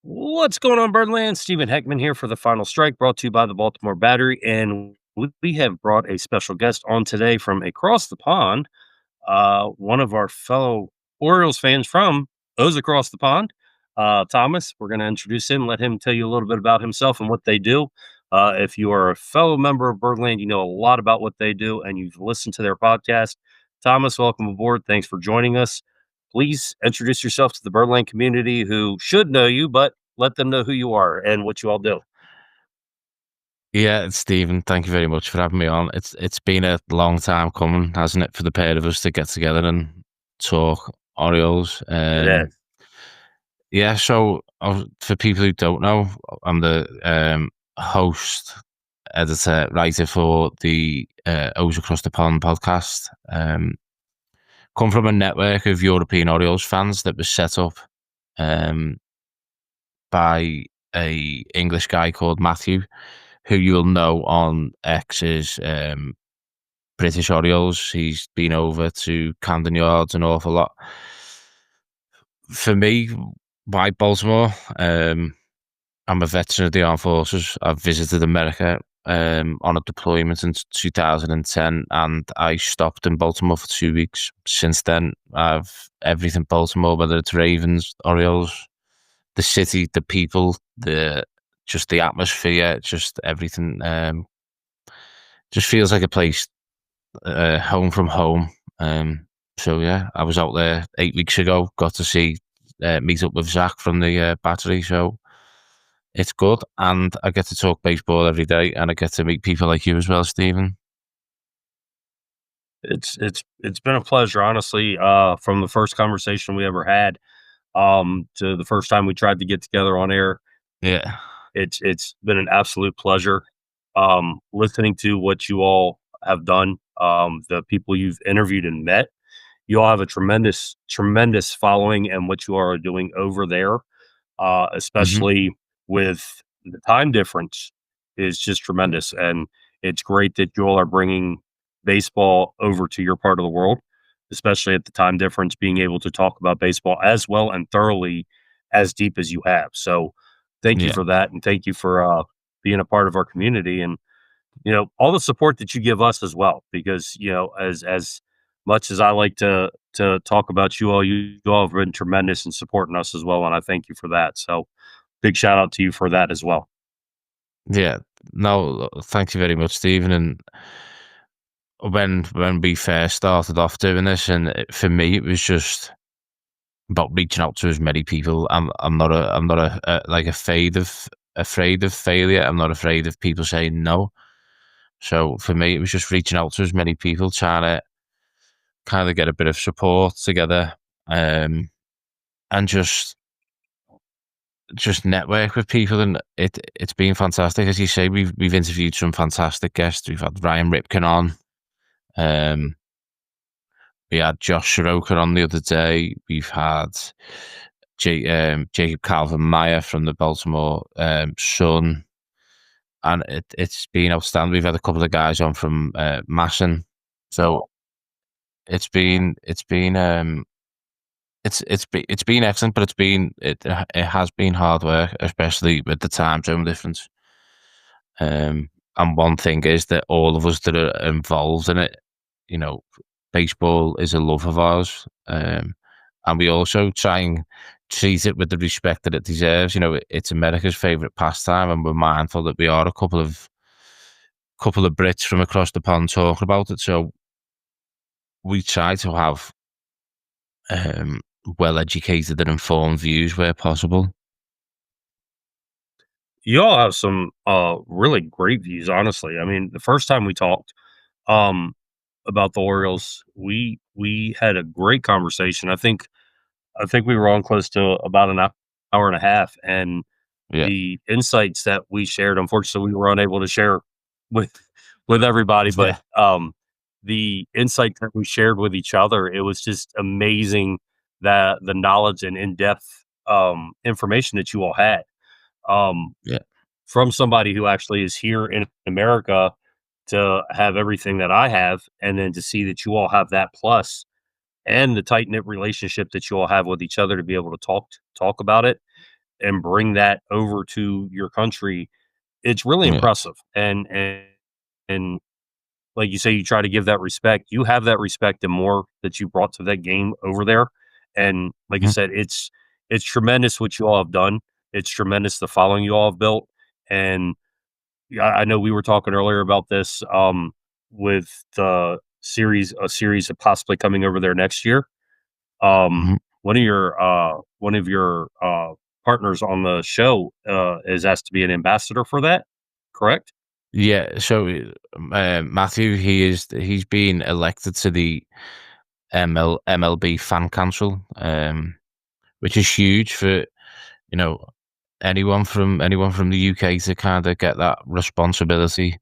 What's going on, Birdland? Stephen Heckman here for the Final Strike, brought to you by the Baltimore Battery. And we have brought a special guest on today from across the pond, one of our fellow Orioles fans from O's across the pond, Thomas. We're going to introduce him, let him tell you a little bit about himself and what they do. If you are a fellow member of Birdland, you know a lot about what they do and you've listened to their podcast. Thomas, welcome aboard. Thanks for joining us. Please introduce yourself to the Birdland community who should know you, but let them know who you are and what you all do. Yeah, Stephen, thank you very much for having me on. It's been a long time coming, hasn't it, for the pair of us to get together and talk Orioles. It is. Yeah, so for people who don't know, I'm the host, editor, writer for the O's Across the Pond podcast. Come from a network of European Orioles fans that was set up by a English guy called Matthew, who you'll know on X is British Orioles. He's been over to Camden Yards an awful lot. For me, why Baltimore? I'm a veteran of the armed forces. I've visited America on a deployment in 2010, and I stopped in Baltimore for 2 weeks. Since then, I've everything Baltimore, whether it's Ravens, Orioles, the city, the people, just the atmosphere, just everything. Just feels like a place, home from home. So yeah, I was out there 8 weeks ago. Got to meet up with Zach from the Battery. So it's good, and I get to talk baseball every day, and I get to meet people like you as well, Stephen. It's been a pleasure, honestly. From the first conversation we ever had, to the first time we tried to get together on air, Yeah. it's been an absolute pleasure. Listening to what you all have done, the people you've interviewed and met. You all have a tremendous following, and what you are doing over there, Hmm. especially with the time difference, is just tremendous. And it's great that you all are bringing baseball over to your part of the world, especially at the time difference, being able to talk about baseball as well and thoroughly as deep as you have. So thank you Yeah. for that. And thank you for being a part of our community and, all the support that you give us as well, because, as much as I like to talk about you all have been tremendous in supporting us as well. And I thank you for that. So big shout out to you for that as well. Yeah. No, thank you very much, Stephen. And when we first started off doing this, and for me, it was just about reaching out to as many people. I'm not like afraid of failure. I'm not afraid of people saying no. So for me, it was just reaching out to as many people, trying to kind of get a bit of support together, um, and just network with people. And it's been fantastic, as you say. We've interviewed some fantastic guests. We've had Ryan Ripken on. Um, we had Josh Soroka on the other day. We've had Jacob Calvin Meyer from the Baltimore Sun, and it's been outstanding. We've had a couple of guys on from Masson, so it's been excellent, but it has been hard work, especially with the time zone difference. And one thing is that all of us that are involved in it, you know, baseball is a love of ours, and we also try and treat it with the respect that it deserves. It's America's favorite pastime, and we're mindful that we are a couple of Brits from across the pond talking about it. So we try to have um, well-educated and informed views where possible. You all have some really great views, honestly. I mean, the first time we talked um about the Orioles, we had a great conversation. I think we were on close to about an hour and a half, and Yeah, the insights that we shared, unfortunately, we were unable to share with everybody, but yeah, the insight that we shared with each other, it was just amazing that the knowledge and in-depth information that you all had. Um, yeah, from somebody who actually is here in America to have everything that I have, and then to see that you all have that plus and the tight knit relationship that you all have with each other to be able to talk about it. and bring that over to your country, it's really Yeah. impressive. And like you say, you try to give that respect. You have that respect and more that you brought to that game over there. And like I Mhm. said, it's tremendous what you all have done. It's tremendous the following you all have built. And yeah, I know we were talking earlier about this with the series, a series of possibly coming over there next year. Um, Mhm. one of your partners on the show is asked to be an ambassador for that, correct? Yeah, so, Matthew, he's been elected to the MLB fan council, which is huge for, you know, anyone from the UK to kinda get that responsibility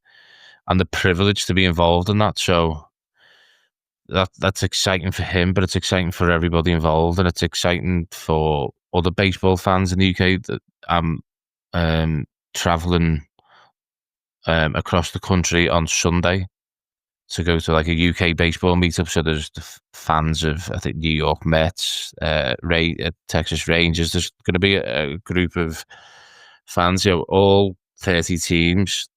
and the privilege to be involved in that, so that's exciting for him, but it's exciting for everybody involved, and it's exciting for other baseball fans in the UK that I'm, traveling, across the country on Sunday to go to, like, a UK baseball meetup, so there's the fans of, I think, New York Mets, Texas Rangers. There's gonna be a group of fans, all 30 teams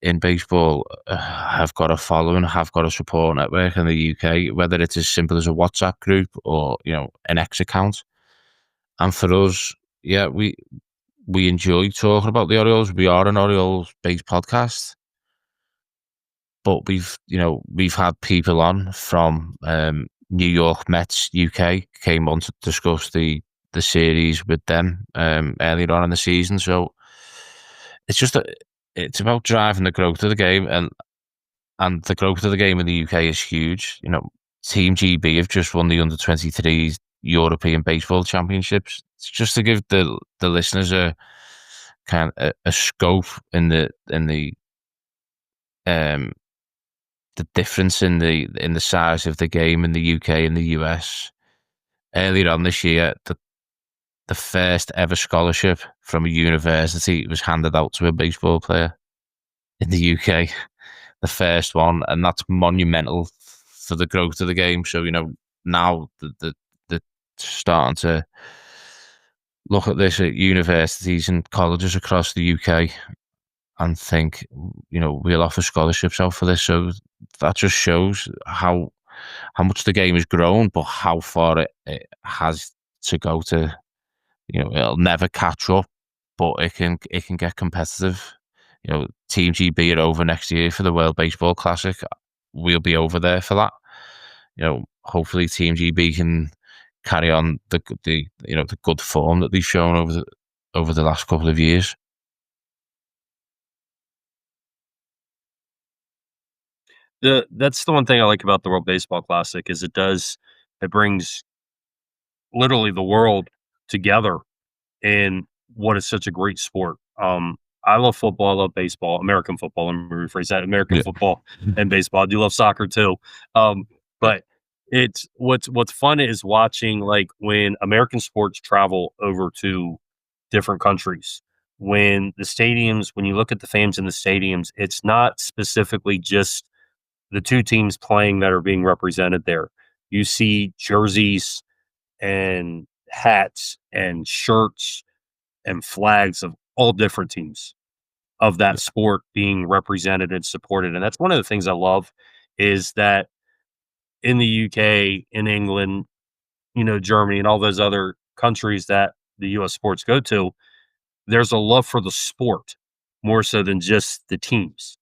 in baseball, have got a following, have got a support network in the UK, whether it's as simple as a WhatsApp group or, an X account. And for us, yeah, we enjoy talking about the Orioles. We are an Orioles-based podcast, but we've had people on from, New York Mets UK came on to discuss the series with them, earlier on in the season. So it's just it's about driving the growth of the game, and the growth of the game in the UK is huge. Team GB have just won the under-23s European Baseball Championships. It's just to give the listeners a scope um the difference in the size of the game in the UK and the US. Earlier on this year, the first ever scholarship from a university was handed out to a baseball player in the UK. The first one, and that's monumental for the growth of the game. So now the starting to look at this at universities and colleges across the UK and think, we'll offer scholarships out for this. So that just shows how much the game has grown, but how far it has to go to. It'll never catch up, but it can get competitive. Team GB are over next year for the World Baseball Classic. We'll be over there for that. Hopefully Team GB can carry on the good form that they've shown over the last couple of years. That's the one thing I like about the World Baseball Classic is it brings literally the world together in what is such a great sport. I love football, I love baseball, American football. Let me rephrase that: American Yeah, football and baseball. I do love soccer too, but it's what's fun is watching like when American sports travel over to different countries. When you look at the fans in the stadiums, it's not specifically just the two teams playing that are being represented there. You see jerseys and hats and shirts and flags of all different teams of that yeah, sport being represented and supported. And that's one of the things I love is that in the UK, in England, Germany and all those other countries that the US sports go to, there's a love for the sport more so than just the teams.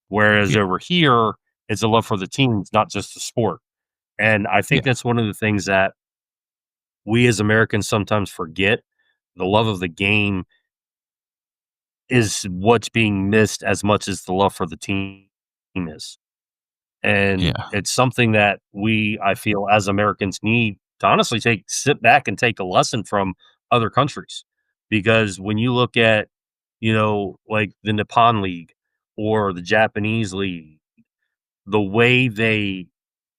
Whereas yeah, over here, it's a love for the teams, not just the sport. And I think yeah, that's one of the things that we as Americans sometimes forget. The love of the game is what's being missed as much as the love for the team is. And yeah, it's something that I feel as Americans need to honestly sit back and take a lesson from other countries. Because when you look at, like the Nippon League or the Japanese League, the way they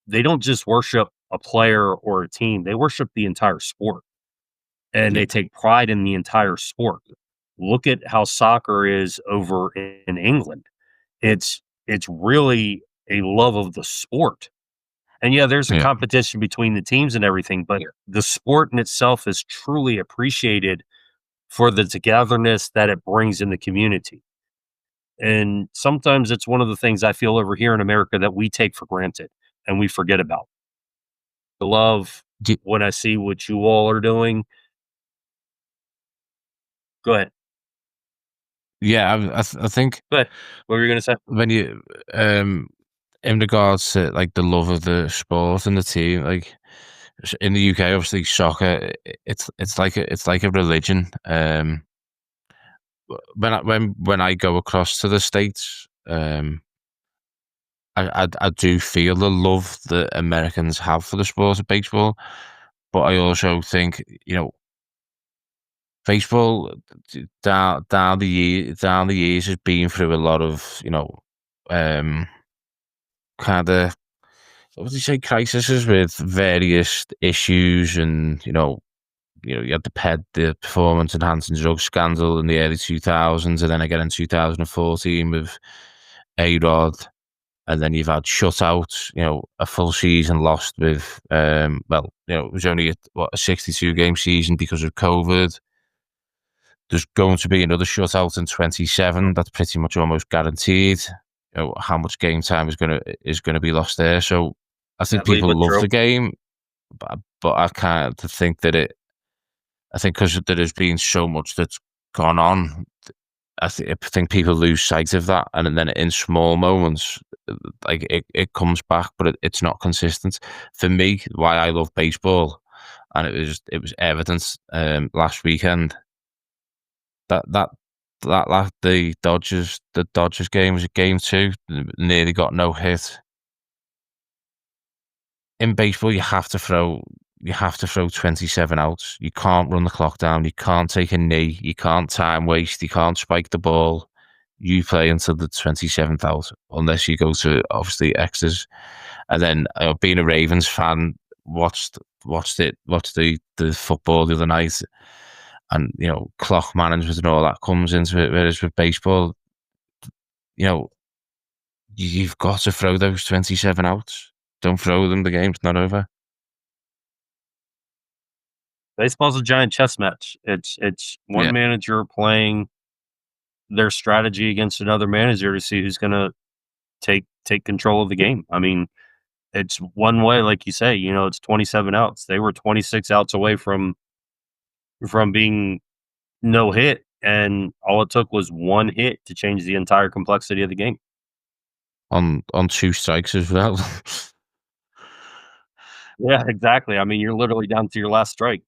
don't just worship a player or a team, they worship the entire sport and yeah, they take pride in the entire sport. Look at how soccer is over in England. It's really a love of the sport. And yeah, there's a yeah, competition between the teams and everything, but the sport in itself is truly appreciated for the togetherness that it brings in the community. And sometimes it's one of the things I feel over here in America that we take for granted and we forget about. I love Do when I see what you all are doing. Go ahead. yeah, I think Go ahead. What were you going to say? when you in regards to like the love of the sport and the team, like in the UK, obviously soccer, it's like a religion. When I go across to the states, I do feel the love that Americans have for the sport of baseball, but I also think baseball down the years has been through a lot of um, kind of what would you say crises with various issues and you had the performance enhancing drug scandal in the early 2000s, and then again in 2014 with A-Rod, and then you've had shutouts, a full season lost with, it was only a 62 game season because of COVID. There's going to be another shutout in 27. That's pretty much almost guaranteed. How much game time is gonna be lost there. So I think Sadly, people but love true. the game, but I kind of think that I think because there has been so much that's gone on, I think people lose sight of that, and then in small moments, like it comes back, but it's not consistent. For me, why I love baseball, and it was evident last weekend that the Dodgers game was a game two, nearly got no hit. In baseball, you have to throw 27 outs. You can't run the clock down. You can't take a knee. You can't time waste. You can't spike the ball. You play until the 27th out, unless you go to obviously extras. And then being a Ravens fan, watched the football the other night, and clock management and all that comes into it. Whereas with baseball, you know you've got to throw those 27 outs. Don't throw them. The game's not over. Baseball's a giant chess match. It's one Yeah. manager playing their strategy against another manager to see who's going to take control of the game. I mean, it's one way, like you say. It's 27 outs. They were 26 outs away from being no hit, and all it took was one hit to change the entire complexity of the game. On two strikes as well. Yeah, exactly. I mean, you're literally down to your last strike.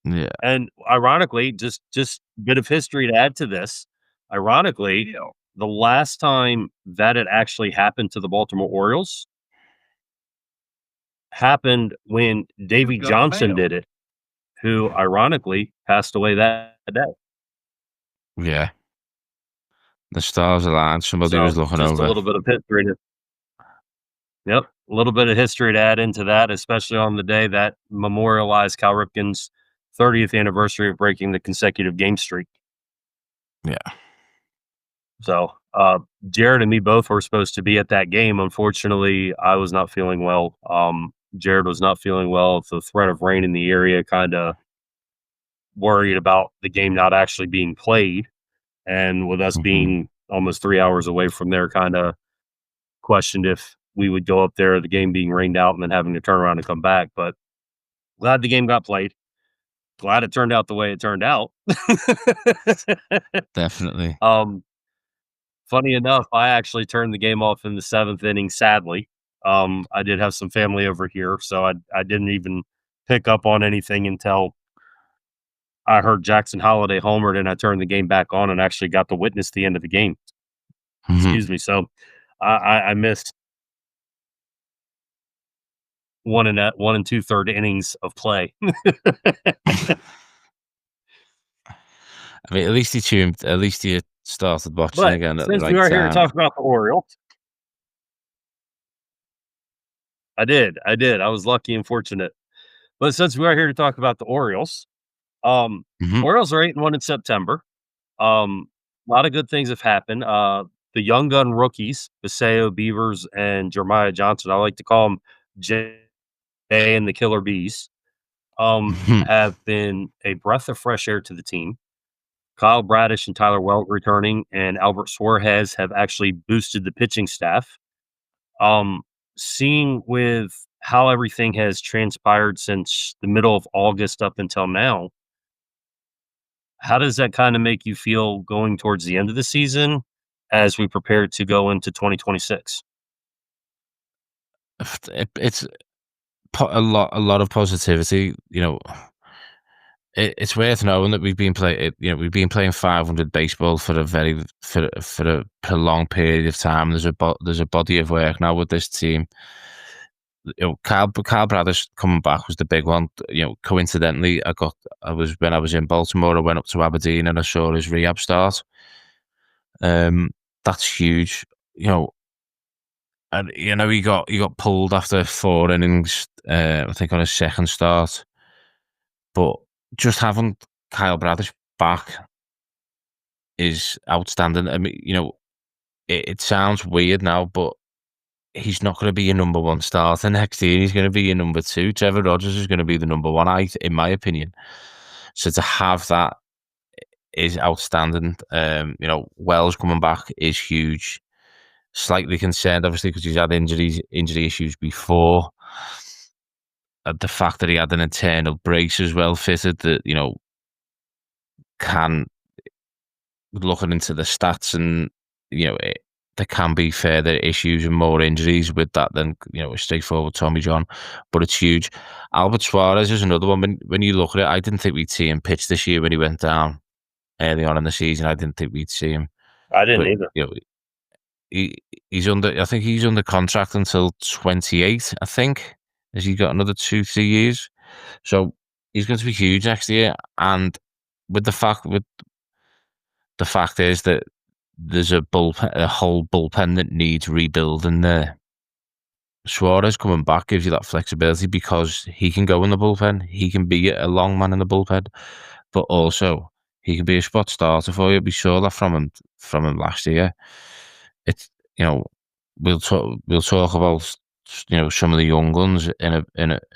Yeah. And ironically, just bit of history to add to this. Ironically, the last time that it actually happened to the Baltimore Orioles happened when Davy Johnson did it, who ironically passed away that day. Yeah. The stars aligned. Somebody was So looking just a over. little bit of history to Yep, a little bit of history to add into that, especially on the day that memorialized Cal Ripken's 30th anniversary of breaking the consecutive game streak. Yeah. So, Jared and me both were supposed to be at that game. Unfortunately, I was not feeling well. Jared was not feeling well. The threat of rain in the area kind of worried about the game not actually being played. And with us Hmm. being almost 3 hours away from there, kind of questioned if we would go up there, the game being rained out, and then having to turn around and come back. But glad the game got played. Glad it turned out the way it turned out. Definitely. um, Funny enough, I actually turned the game off in the 7th inning, sadly. I did have some family over here, so I didn't even pick up on anything until I heard Jackson Holliday homered, and I turned the game back on and actually got to witness the end of the game. Hmm. Excuse me. So I missed 1 and 2/3 innings of play. I mean, at least you tuned. At least you started watching But again at the since we right are here to time. talk about the Orioles, I did. I did. I was lucky and fortunate. But since we are here to talk about the Orioles, um, Hmm. Orioles are 8-1 in September. A lot of good things have happened. The young gun rookies, Paseo, Beavers, and Jeremiah Johnson, I like to call them Jay and the Killer Bees, have been a breath of fresh air to the team. Kyle Bradish and Tyler Wells returning, and Albert Suarez have actually boosted the pitching staff. Um, Seeing with how everything has transpired since the middle of August up until now, how does that kinda make you feel going towards the end of the season as we prepare to go into 2026? It's a lot of positivity. It's worth knowing that we've been playing 500 baseball for a prolonged period of time. There's a body of work now with this team. Kyle Bradish coming back was the big one. Coincidentally, I was when I was in Baltimore. I went up to Aberdeen and I saw his rehab start. Um, that's huge. You know, and he got pulled after 4 innings. I think on his second start, but just having Kyle Bradish back is outstanding. I mean, it sounds weird now, but he's not going to be your number one starter next year. He's going to be your number two. Trevor Rogers is going to be the number one, in my opinion. So to have that is outstanding. Wells coming back is huge. Slightly concerned, obviously, because he's had injury issues before. The fact that he had an internal brace as well fitted, that can looking into the stats, and there can be further issues and more injuries with that than a straightforward Tommy John, but it's huge. Albert Suarez is another one. When you look at it, I didn't think we'd see him pitch this year when he went down early on in the season. I didn't think we'd see him, I didn't but either. he he's under. I think he's under contract until 28. I think has he got another 2-3 years, so he's going to be huge next year. And with the fact is that there's a whole bullpen that needs rebuilding there. Suarez coming back gives you that flexibility because he can go in the bullpen. He can be a long man in the bullpen, but also he can be a spot starter for you. We saw that from him last year. It's we'll talk about some of the young guns in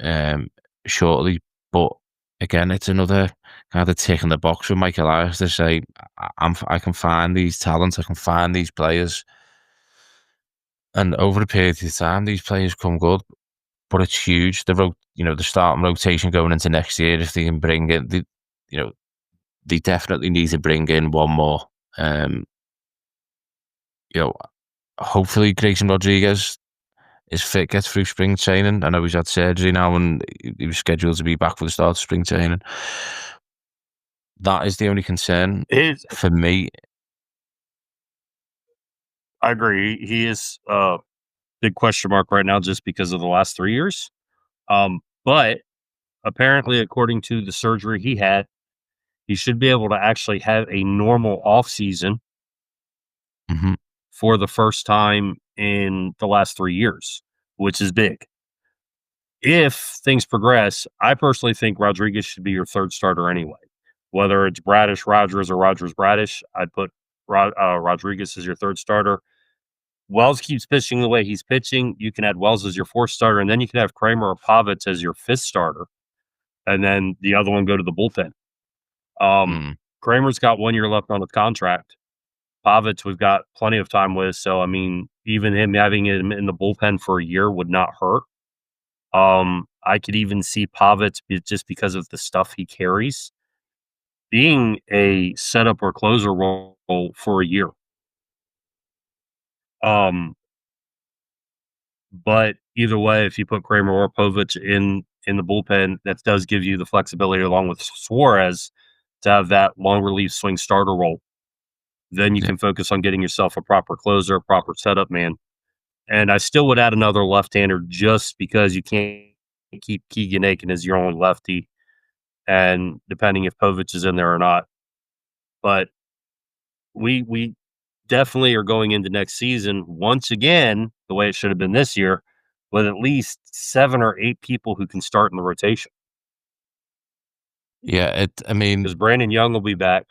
a shortly, but again, it's another kind of tick in the box with Michael Elias to say I can find these talents, I can find these players, and over a period of time, these players come good. But it's huge. The starting rotation going into next year, if they can bring in, you know, they definitely need to bring in one more. Um, you know, Hopefully Grayson Rodriguez is fit, gets through spring training. I know he's had surgery now, and he was scheduled to be back for the start of spring training. That is the only concern His for me. I agree. He is a big question mark right now just because of the last 3 years. But apparently, according to the surgery he had, he should be able to actually have a normal offseason Mhm. for the first time in the last 3 years, which is big. If things progress, I personally think Rodriguez should be your third starter anyway. Whether it's Bradish Rogers or Rogers Bradish, I'd put Rodriguez as your third starter. Wells keeps pitching the way he's pitching. You can add Wells as your fourth starter, and then you can have Kramer or Pavitz as your fifth starter, and then the other one go to the bullpen. Um, Mm. Kramer's got 1 year left on his contract. Pavitz, we've got plenty of time with, so I mean, even him having him in the bullpen for a year would not hurt. I could even see Pavitz just because of the stuff he carries being a setup or closer role for a year. Um, but either way, if you put Kramer or Povich in the bullpen, that does give you the flexibility along with Suarez to have that long relief swing starter role. Then you Yeah. can focus on getting yourself a proper closer, a proper setup man. And I still would add another left-hander just because you can't keep Keegan Aiken as your only lefty, and depending if Povich is in there or not. But we definitely are going into next season once again the way it should have been this year, with at least 7 or 8 people who can start in the rotation. Yeah, I mean, Because Brandon Young will be back.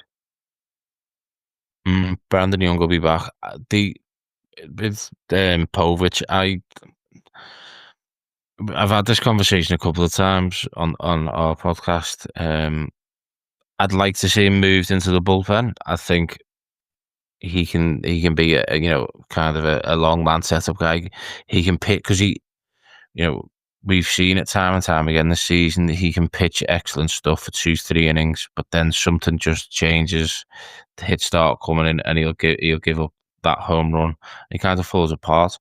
Brandon Young will be back. The with Povich, I've had this conversation a couple of times on our podcast. I'd like to see him moved into the bullpen. I think he can be kind of a long man setup guy. He can pitch because you know we've seen it time and time again this season. He can pitch excellent stuff for 2-3 innings, but then something just changes. The hits start coming in, and he'll give up that home run. He kind of falls apart.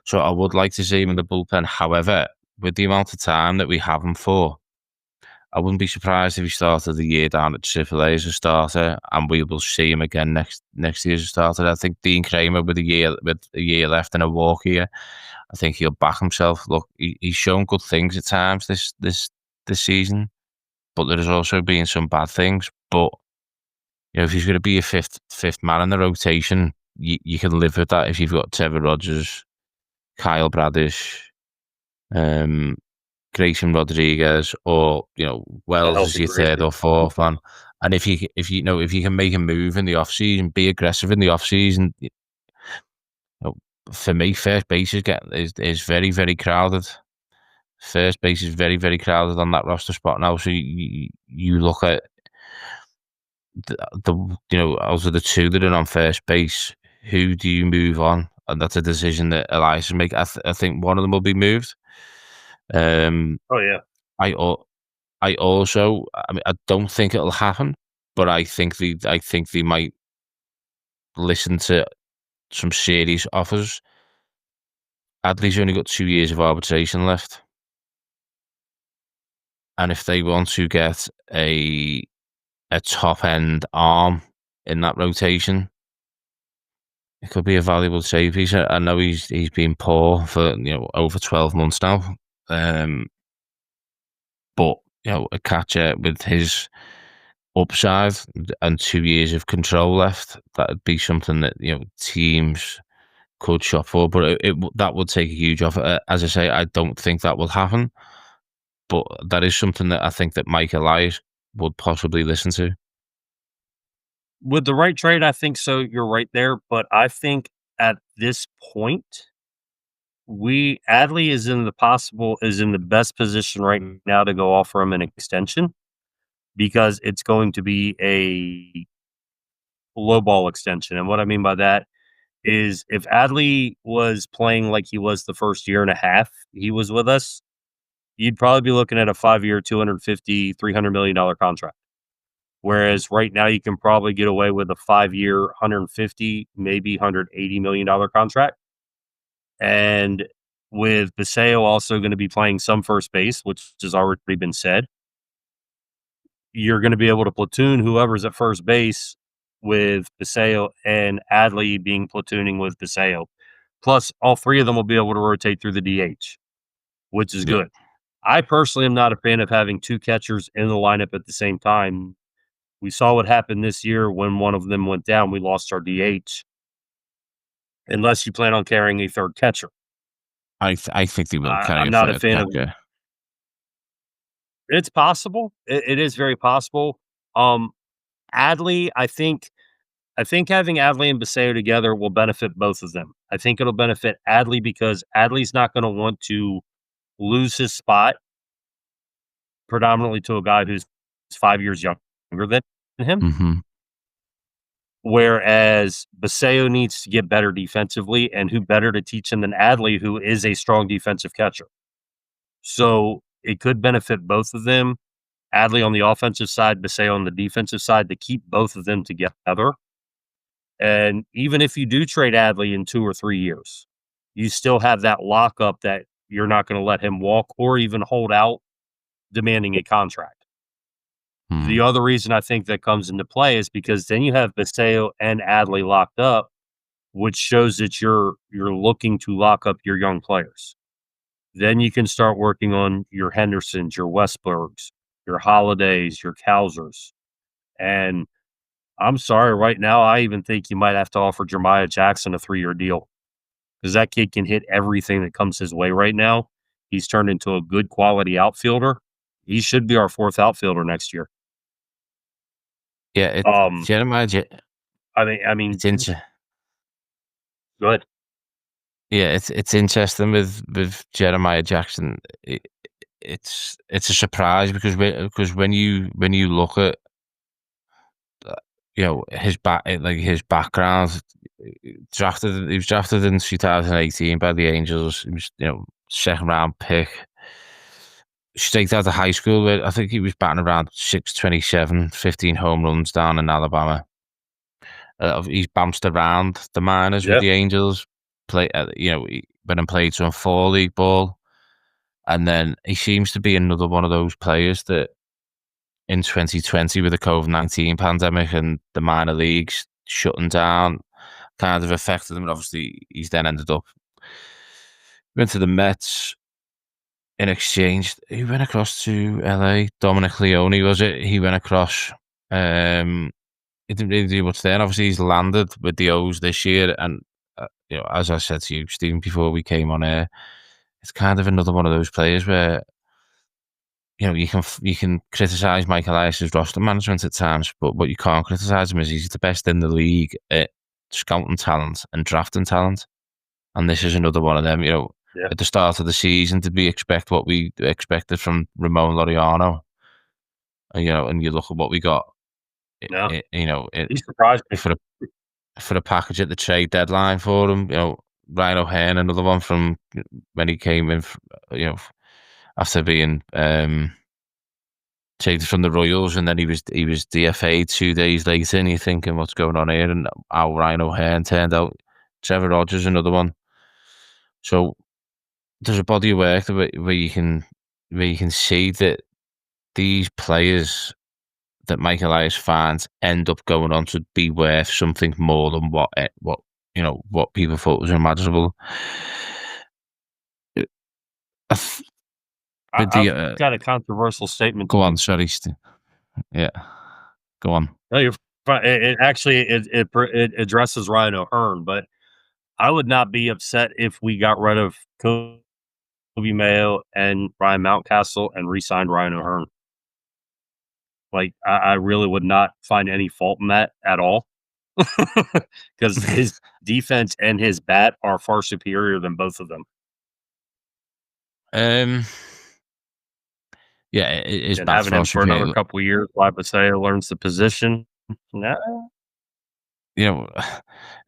So I would like to see him in the bullpen. However, with the amount of time that we have him for, I wouldn't be surprised if he started the year down at AAA as a starter, and we will see him again next year as a starter. I think Dean Kramer with a year left and a walk here, I think he'll back himself. Look, he's shown good things at times this season, but there's also been some bad things. But if he's going to be a fifth man in the rotation, you can live with that if you've got Trevor Rogers, Kyle Bradish, um, Grayson Rodriguez, or A Wells as healthy your third Grayson. or fourth man. And if you can make a move in the off season, be aggressive in the off season. Know, for me, first base is very, very crowded. First base is very, very crowded on that roster spot now. So you look at the out of the two that are on first base, who do you move on? And that's a decision that Elias will make. I think one of them will be moved. Um, Oh yeah. I I also, I mean, I don't think it'll happen, but I think they might listen to some serious offers. Adley's only got 2 years of arbitration left, and if they want to get a top end arm in that rotation, it could be a valuable trade piece. I know he's been poor for over 12 months now, um, but a catcher with his upside and 2 years of control left, that'd be something that teams could shop for. But that would take a huge offer. As I say, I don't think that will happen, but that is something that I think that Mike Elias would possibly listen to. With the right trade, I think so. You're right there, but I think at this point, we Adley is in the best position right now to go offer him an extension because it's going to be a low ball extension. And what I mean by that is if Adley was playing like he was the first year and a half he was with us, you'd probably be looking at a 5 year, 250, $300 million contract. Whereas right now you can probably get away with a 5 year, 150, maybe $180 million contract. And with Paseo also going to be playing some first base, which has already been said, you're going to be able to platoon whoever's at first base with Paseo and Adley being platooning with Paseo. Plus, all three of them will be able to rotate through the DH, which is Yeah. good. I personally am not a fan of having two catchers in the lineup at the same time. We saw what happened this year when one of them went down. We lost our DH, unless you plan on carrying a third catcher. I think they will carry I'm a not a third fan of. catcher. It's possible. It is very possible. Um, Adley, I think having Adley and Baseo together will benefit both of them. I think it'll benefit Adley because Adley's not going to want to lose his spot predominantly to a guy who's 5 years younger than him. Hmm. Whereas Baseo needs to get better defensively, and who better to teach him than Adley, who is a strong defensive catcher. So it could benefit both of them. Adley on the offensive side, Baseo on the defensive side, to keep both of them together. And even if you do trade Adley in 2 or 3 years, you still have that lockup that you're not going to let him walk or even hold out demanding a contract. The Hmm. other reason I think that comes into play is because then you have Baseo and Adley locked up, which shows that you're looking to lock up your young players. Then you can start working on your Hendersons, your Westbergs, your Holidays, your Kausers. And I'm sorry, right now, I even think you might have to offer Jeremiah Jackson a 3 year deal because that kid can hit everything that comes his way right now. He's turned into a good quality outfielder. He should be our fourth outfielder next year. Yeah, Um, Jeremiah. I mean, It's inter- good. Yeah, it's interesting with Jeremiah Jackson. It's a surprise because when you look at his background. He was drafted in 2018 by the Angels. He was, second round pick. Straight out of high school, where I think he was batting around 627, 15 home runs down in Alabama. He's bounced around the minors with Yeah. the Angels. He went and played some fall league ball, and then he seems to be another one of those players that in 2020 with the COVID-19 pandemic and the minor leagues shutting down kind of affected him. And obviously, he's then ended up went to the Mets in exchange. He went across to LA. Dominic Leone was it? He went across. Um, he didn't really do much then. Obviously, he's landed with the O's this year, and as I said to you, Stephen, before we came on air, it's kind of another one of those players where you can criticize Mike Elias's roster management at times, but what you can't criticize him is he's the best in the league at scouting talent and drafting talent. And this is another one of them. Yeah. At the start of the season, did we expect what we expected from Ramon Laureano? And you look at what we got. No, It he surprised me. for a package at the trade deadline for him. Ryan O'Hearn, another one from when he came in. After being traded from the Royals, and then he was DFA'd 2 days later, and you're thinking, what's going on here? And how Ryan O'Hearn turned out. Trevor Rogers, another one. So there's a body of work where you can see that these players that Mike Elias finds end up going on to be worth something more than what people thought was imaginable. I th- with the I've got a controversial statement to Go on, make. sorry, yeah, go on. No, you're fine. It actually it addresses Ryan O'Hearn, but I would not be upset if we got rid of Kobe Mayo and Ryan Mountcastle and re-signed Ryan O'Hearn. Like, I really would not find any fault in that at all, because his defense and his bat are far superior than both of them. um, yeah, his And bat's having far him for another superior. couple of years while Paseo learns the position, nah, You know,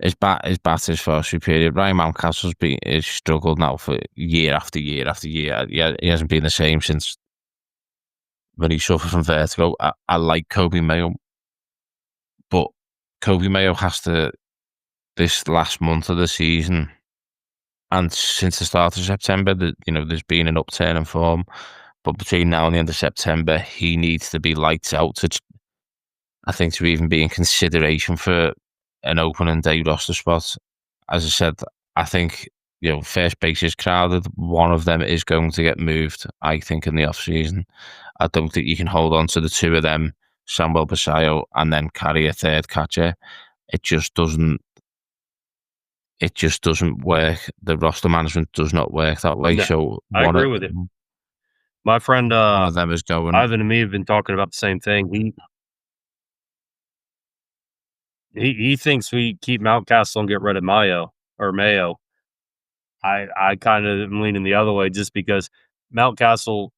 his bat is far superior. Ryan Mountcastle's is struggled now for year after year after year. Yeah, he hasn't been the same since when he suffered from vertigo. I like Kobe Mayo, but Kobe Mayo has to this last month of the season, and since the start of September, there's been an upturn in form. But between now and the end of September, he needs to be lights out I think to even be in consideration for an opening day roster spot. As I said, I think first base is crowded. One of them is going to get moved. I think in the off season, I don't think you can hold on to the two of them, Samuel Basayo, and then carry a third catcher. It just doesn't. It just doesn't work. The roster management does not work that way. no, So I one agree of with you. My friend, one of them is going. Ivan and me have been talking about the same thing. He thinks we keep Mountcastle and get rid of Mayo. I kind of am leaning the other way just because Mountcastle.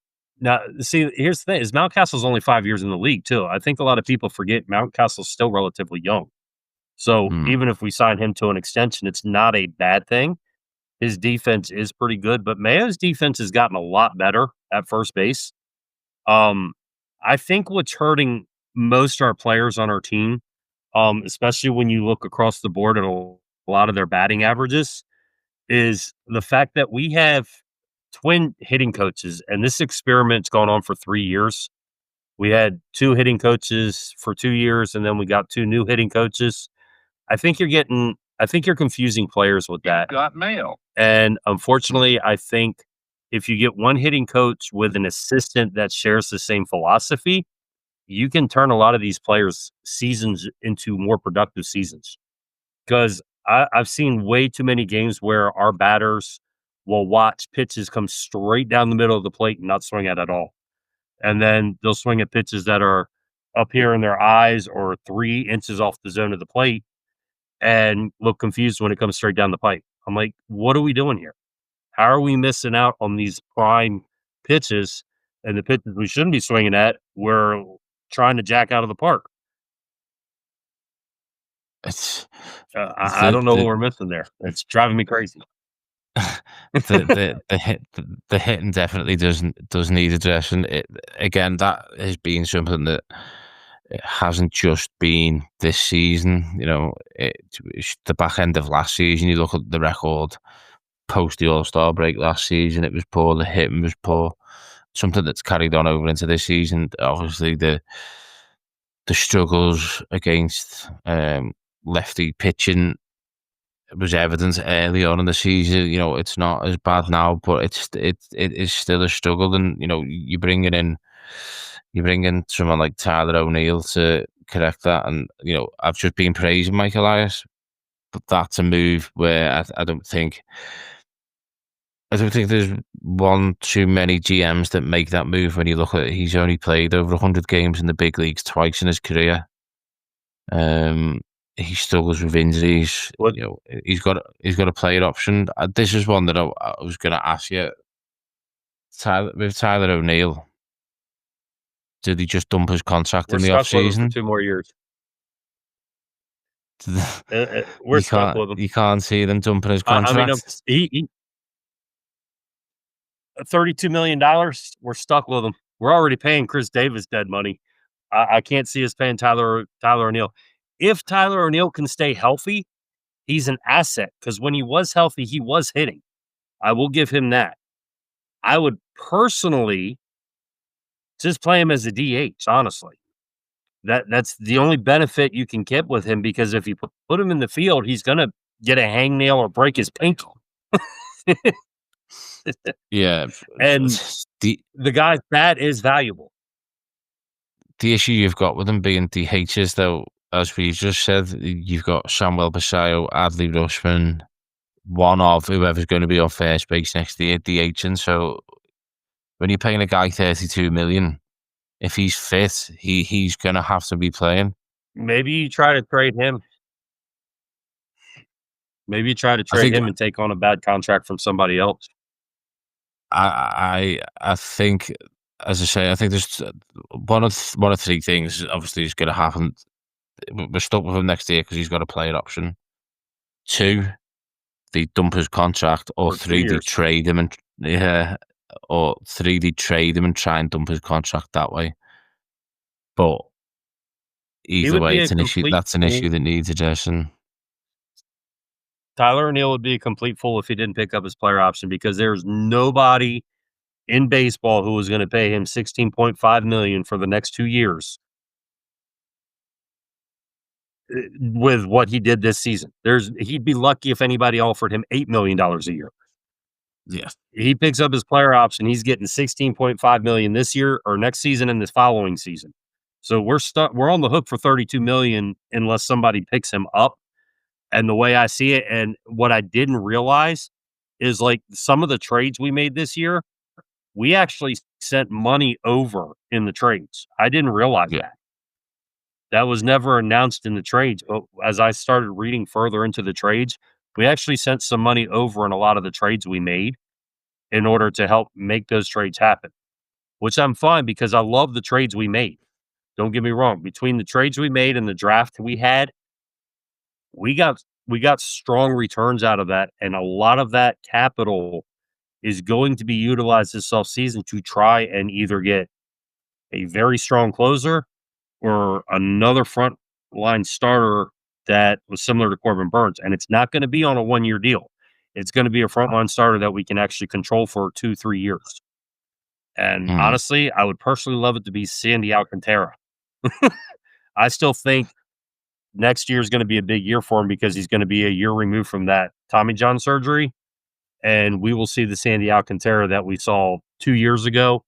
Now, see, here's the thing: is Mountcastle's only 5 years in the league too. I think a lot of people forget Mountcastle's still relatively young. So Hmm. even if we sign him to an extension, it's not a bad thing. His defense is pretty good, but Mayo's defense has gotten a lot better at first base. Um, I think what's hurting most our players on our team, especially when you look across the board at a lot of their batting averages, is the fact that we have twin hitting coaches, and this experiment's gone on for 3 years. We had two hitting coaches for 2 years, and then we got two new hitting coaches. I think you're confusing players with that. Got mail. And unfortunately, I think if you get one hitting coach with an assistant that shares the same philosophy, you can turn a lot of these players' seasons into more productive seasons. Because I've seen way too many games where our batters will watch pitches come straight down the middle of the plate and not swing at all. And then they'll swing at pitches that are up here in their eyes or 3 inches off the zone of the plate and look confused when it comes straight down the pipe. I'm like, what are we doing here? How are we missing out on these prime pitches and the pitches we shouldn't be swinging at? We're trying to jack out of the park. It's I the don't know what the we're missing there. It's driving me crazy. the hitting definitely does need addressing. It again, that has been something that it hasn't just been this season. It's the back end of last season. You look at the record post the All-Star break last season. It was poor. The hitting was poor. Something that's carried on over into this season. Obviously, the struggles against lefty pitching was evident early on in the season. It's not as bad now, but it is still a struggle. And you bring in someone like Tyler O'Neill to correct that. And I've just been praising Mike Elias, but that's a move where I don't think there's one too many GMs that make that move. When you look at it, he's only played over 100 games in the big leagues twice in his career. He struggles with injuries. What He's got a player option. This is one that I was going to ask you. Tyler O'Neill, did he just dump his contract we're in the off stuck with him for season? 2 more years. We're You stuck can't with him. you can't see them dumping his I mean, contract. he $32 million. We're stuck with him. We're already paying Chris Davis dead money. I can't see us paying Tyler O'Neill. If Tyler O'Neill can stay healthy, he's an asset because when he was healthy, he was hitting. I will give him that. I would personally just play him as a DH, honestly. That's the only benefit you can get with him because if you put him in the field, he's gonna get a hangnail or break his ankle. Yeah, And the the guy's bat is valuable. the issue you've got with them being DHs, though, as we just said, you've got Samuel Basayo, Adley Rushman, one of whoever's going to be on first base next year, DHing. So when you're paying a guy 32 million, if he's fit, he's going to have to be playing. Maybe you try to trade him. Maybe you try to I trade think him and take on a bad contract from somebody else. I think, as I say, I think there's one of three things obviously is going to happen. We're stuck with him next year because he's got a player option. Two, they dump his contract, or For 2 three, they years. trade him and yeah, or three, they trade him and try and dump his contract that way. But He either would way, be a it's an issue. complete That's an issue fool. that needs addressing. Tyler O'Neill would be a complete fool if he didn't pick up his player option because there's nobody in baseball who was going to pay him 16.5 million for the next 2 years with what he did this season. He'd be lucky if anybody offered him $8 million a year. Yeah, He picks up his player option, he's getting 16.5 million this year or next season and this following season. So we're on the hook for 32 million unless somebody picks him up. And the way I see it and what I didn't realize is like some of the trades we made this year, we actually sent money over in the trades. I didn't realize yeah, that. That was never announced in the trades, but as I started reading further into the trades, we actually sent some money over in a lot of the trades we made in order to help make those trades happen, which I'm fine because I love the trades we made. Don't get me wrong. Between the trades we made and the draft we had, we got strong returns out of that, and a lot of that capital is going to be utilized this offseason to try and either get a very strong closer or another front line starter that was similar to Corbin Burns. And it's not going to be on a 1 year deal. It's going to be a frontline starter that we can actually control for 2-3 years. And mm, honestly, I would personally love it to be Sandy Alcantara. I still think next year is going to be a big year for him because he's going to be a year removed from that Tommy John surgery. And we will see the Sandy Alcantara that we saw 2 years ago,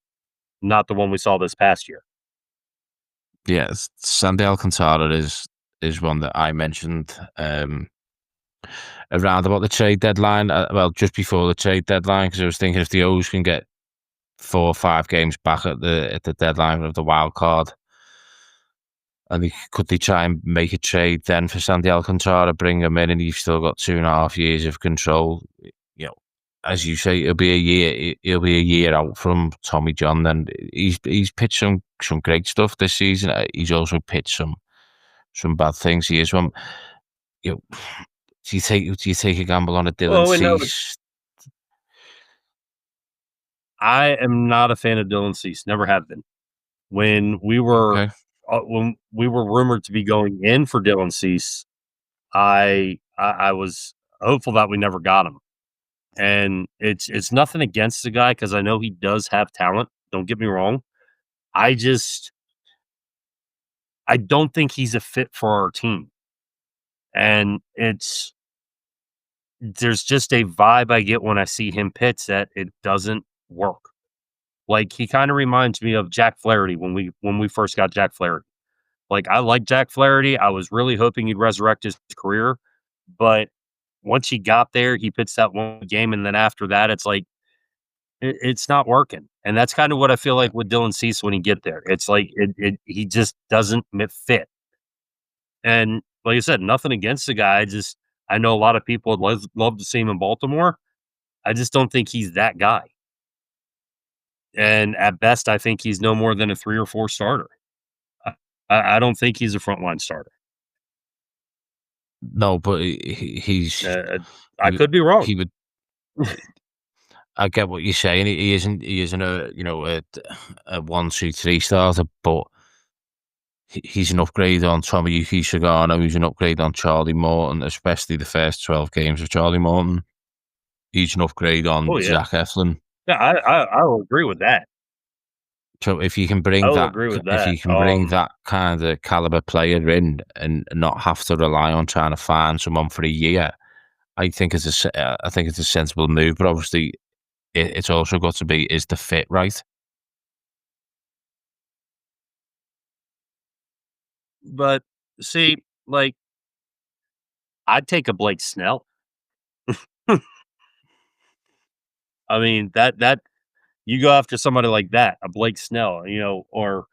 not the one we saw this past year. yeah. Sandy Alcantara is one that I mentioned around about the trade deadline. Well, just before the trade deadline, because I was thinking if the O's can get 4 or 5 games back at the deadline of the wild card, and could they try and make a trade then for Sandy Alcantara, bring him in, and you've still got 2.5 years of control. As you say, it'll be a year. He'll be a year out from Tommy John. Then he's pitched some great stuff this season. He's also pitched some bad things. He is one. you know, do you take a gamble on a Dylan Well, we know Cease? I am not a fan of Dylan Cease, never have been. When Okay. when we were rumored to be going in for Dylan Cease, I was hopeful that we never got him. And it's nothing against the guy because I know he does have talent, don't get me wrong. I just I don't think he's a fit for our team. And there's just a vibe I get when I see him pitch that it doesn't work. Like, he kinda reminds me of Jack Flaherty when we first got Jack Flaherty. Like, I like Jack Flaherty, I was really hoping he'd resurrect his career, but once he got there, he pitched that one game, and then after that, it's like, it's not working, and that's kinda what I feel Yeah. like with Dylan Cease when he get there. It's like he just doesn't fit, and like I said, nothing against the guy, I know a lot of people would love to see him in Baltimore. I just don't think he's that guy, and at best, I think he's no more than a 3 or 4 starter. I I don't think he's a frontline starter. No, but he's Uh, he I would could be wrong. he would I get what you're saying. He isn't a 1, 2, 3 starter, but he's an upgrade on Tomoyuki Sagano. He's an upgrade on Charlie Morton, especially the first 12 games of Charlie Morton. He's an upgrade Oh, on yeah. Zach Eflin. Yeah, I will agree with that. So I will agree with if that. you can bring that kind of caliber player in and not have to rely on trying to find someone for a year, I think it's a sensible move. But obviously, it's also got to be, is the fit right? But see, like, I'd take a Blake Snell. I mean, that you go after somebody like that, a Blake Snell, or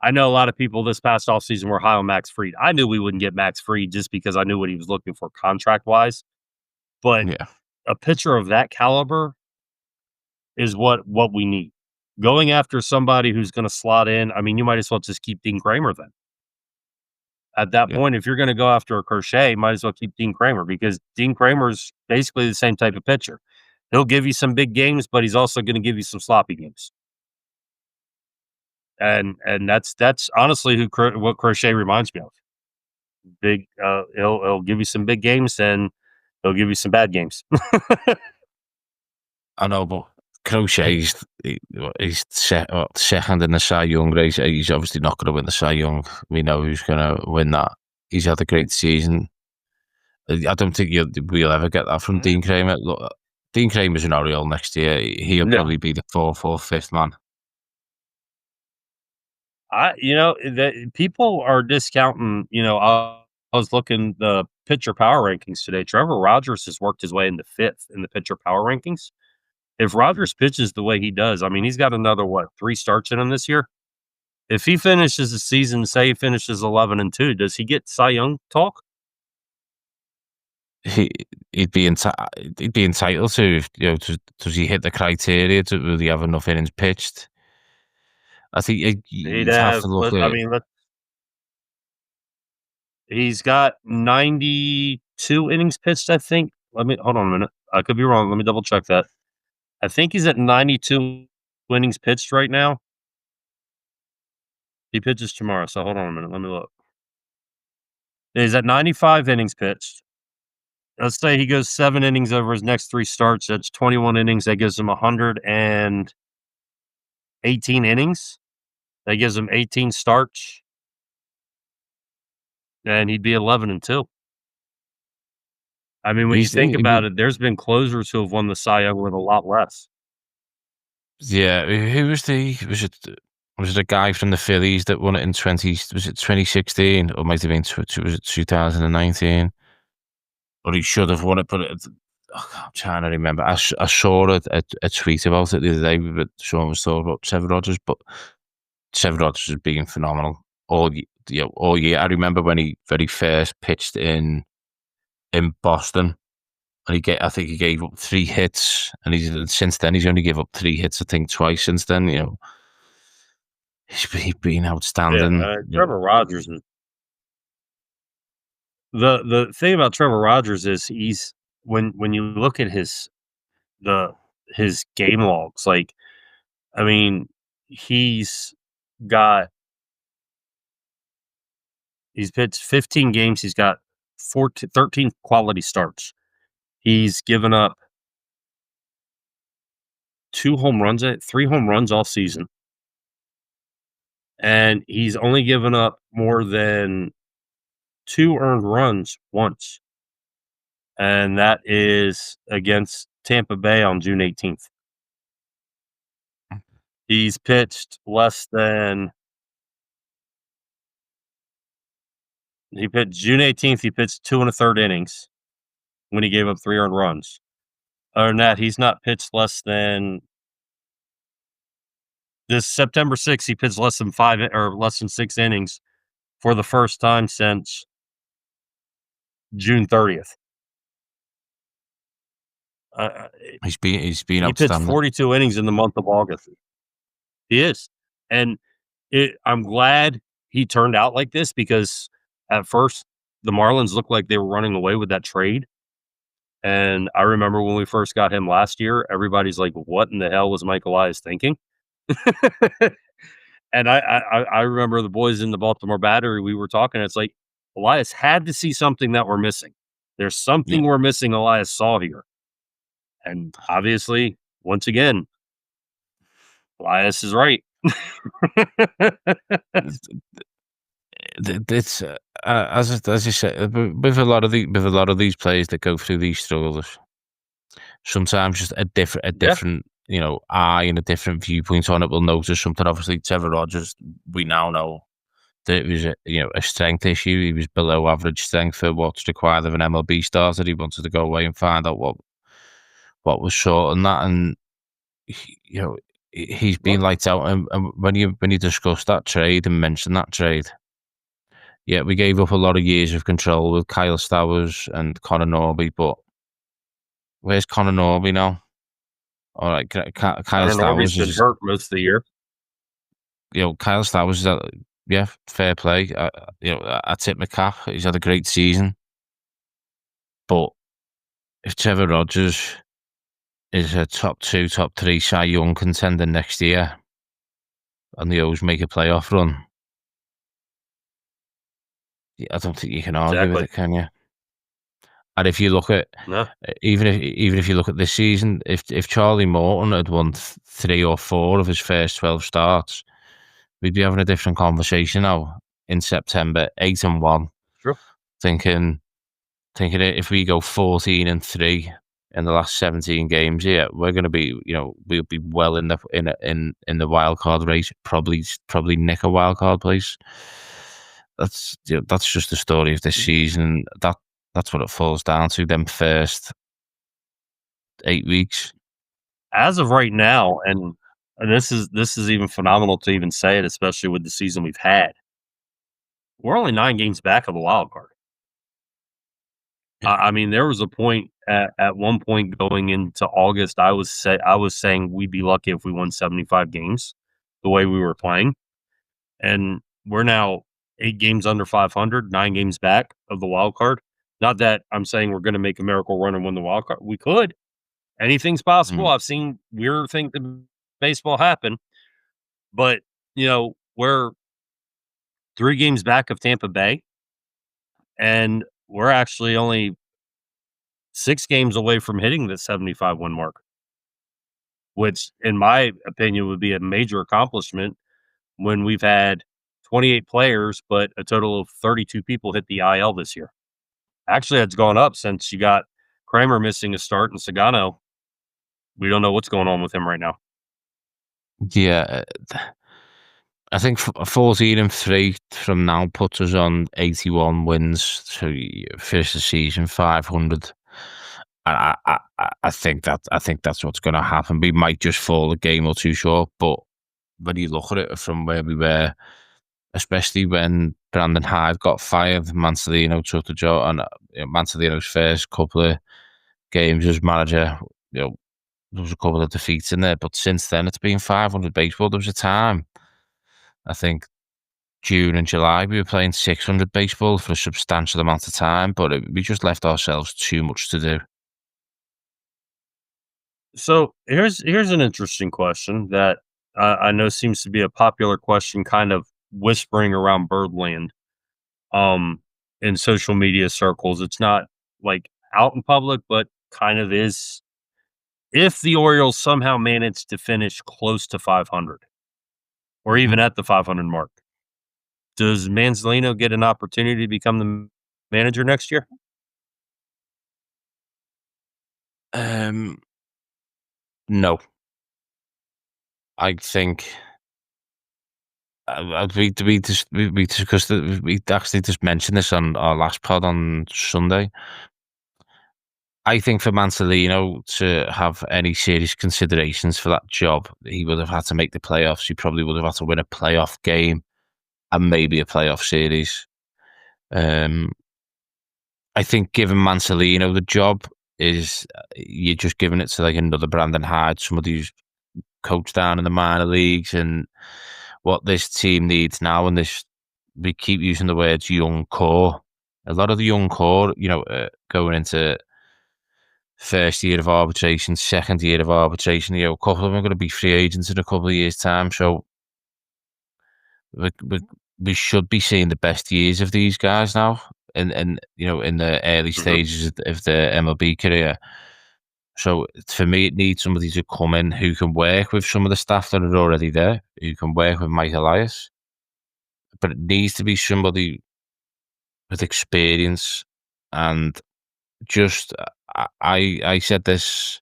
I know a lot of people this past offseason were high on Max Fried. I knew we wouldn't get Max Fried just because I knew what he was looking for contract wise. But Yeah, a pitcher of that caliber is what we need. Going after somebody who's going to slot in, I mean, you might as well just keep Dean Kramer then. At that yeah. point, if you're going to go after a Crochet, might as well keep Dean Kramer because Dean Kramer's basically the same type of pitcher. He'll give you some big games, but he's also going to give you some sloppy games. And that's honestly what Crochet reminds me of. Big, he'll give you some big games and he'll give you some bad games. I know, but Crochet's he's second in the Cy Young race. He's obviously not going to win the Cy Young. We know who's going to win that. He's had a great season. I don't think we'll ever get that from Mm, Dean Kramer. Look, Dean Kramer's an Oriole next year. He'll no, probably be the fourth or fifth man. that people are discounting. I was looking the pitcher power rankings today. Trevor Rogers has worked his way into fifth in the pitcher power rankings. If Rogers pitches the way he does, I mean, he's got another 3 starts in him this year. If he finishes the season, say he finishes 11-2, does he get Cy Young talk? He he'd be entitled to. Does he hit the criteria? Will he have enough innings pitched? I think He'd you'd have have, to look I at. mean, he's got 92 innings pitched, I think. Let me hold on a minute. I could be wrong. Let me double check that. I think he's at 92 innings pitched right now. He pitches tomorrow, so hold on a minute. Let me look. He's at 95 innings pitched. Let's say he goes 7 innings over his next 3 starts. That's 21 innings. That gives him 118 innings. That gives him 18 starts, and he'd be 11-2. I mean, when you think He'd be, about it, there's been closers who have won the Cy Young with a lot less. yeah. Who was it a guy from the Phillies that won it in 2016, or might have been was it 2019? Or he should have won it, but I'm trying to remember. I saw a tweet about it the other day. But Sean was talking about Trevor Rogers, but Trevor Rogers has been phenomenal all year. I remember when he very first pitched in Boston, and I think he gave up 3 hits, and since then he's only gave up 3 hits. I think twice since then. He's been Yeah, outstanding. Trevor Rogers is The thing about Trevor Rogers is he's when you look at the his game logs, like, I mean, he's got he's pitched 15 games, he's got 13 quality starts. He's given up 3 home runs all season, and he's only given up more than 2 earned runs once, and that is against Tampa Bay on June 18th. He's pitched less than he pitched June 18th, he pitched 2 1/3 innings when he gave up 3 earned runs. Other than that, he's not pitched less than this September 6th, he pitched less than 5 or less than 6 innings for the first time since June 30th. Uh, He's been he pitched outstanding. 42 innings in the month of August. He is, and I'm glad he turned out like this because at first the Marlins looked like they were running away with that trade, and I remember when we first got him last year, everybody's like, "What in the hell was Mike Elias thinking?" And I remember the boys in the Baltimore Battery, we were talking, it's like, Elias had to see something that we're missing. There's Yeah. something we're missing Elias saw here. And obviously, once again, Elias is right. It's as you say, with a lot of these players that go through these struggles, sometimes just a Yeah, different eye and a different viewpoint on it will notice something. Obviously, Trevor Rogers, we now know that it was a strength issue. He was below average strength for what's required of an MLB starter. He wanted to go away and find out what was short and that, and he's been well, lights out. And when you discuss that trade and mention that trade. Yeah, we gave up a lot of years of control with Kyle Stowers and Connor Norby, but where's Connor Norby now? All right, Kyle Connor Norby's Stowers been is, hurt most of the year. Kyle Stowers is, yeah, fair play. I tip my cap. He's had a great season, but if Trevor Rogers is a top 2, top 3 Cy Young contender next year, and the O's make a playoff run, I don't think you can argue with Exactly. it, can you? And if you look at No, even if you look at this season, if Charlie Morton had won 3 or 4 of his first 12 starts, we'd be having a different conversation now in September, 8-1, true. thinking if we go 14-3 in the last 17 games, yeah, we're going to be, we'll be well in the wild card race, probably nick a wild card place. That's just the story of this season. That's what it falls down to. Them first 8 weeks. As of right now, and this is even phenomenal to even say it, especially with the season we've had. We're only 9 games back of the wild card. I mean, there was a point at one point going into August, I was saying we'd be lucky if we won 75 games the way we were playing, and we're now 8 games under 500, 9 games back of the wild card. Not that I'm saying we're gonna make a miracle run and win the wild card. We could. Anything's possible. Mm. I've seen weird things in baseball happen, but, we're 3 games back of Tampa Bay, and we're actually only 6 games away from hitting the 75 win mark, which, in my opinion, would be a major accomplishment when we've had 28 players, but a total of 32 people hit the IL this year. Actually, it's gone up since you got Kramer missing a start and Sagano. We don't know what's going on with him right now. Yeah, I think 14-3 from now puts us on 81 wins to finish the season 500. I think that's what's going to happen. We might just fall a game or two short, but when you look at it from where we were, especially when Brandon Hyde got fired, Mansolino took the job, and Mansolino's first couple of games as manager, there was a couple of defeats in there, but since then it's been 500 baseball. There was a time, I think, June and July, we were playing 600 baseball for a substantial amount of time, but we just left ourselves too much to do. So here's an interesting question that I know seems to be a popular question, kind of whispering around Birdland, um, in social media circles. It's not like out in public, but kind of is. If the Orioles somehow manage to finish close to 500 or Mhm. even at the 500 mark, does Manzolino get an opportunity to become the manager next year? Um, no, I think we discussed it. We actually just mentioned this on our last pod on Sunday. I think for Manzolino to have any serious considerations for that job, he would have had to make the playoffs. He probably would have had to win a playoff game and maybe a playoff series. Um, I think giving Manzolino the job is you're just giving it to like another Brandon Hyde, somebody who's coached down in the minor leagues, and what this team needs now. And this, we keep using the words young core. A lot of the young core, going into first year of arbitration, second year of arbitration. A couple of them are going to be free agents in a couple of years' time. So we, we, we should be seeing the best years of these guys now, in the early Mhm. stages of their MLB career. So for me, it needs somebody to come in who can work with some of the staff that are already there, who can work with Mike Elias, but it needs to be somebody with experience. And just, I said this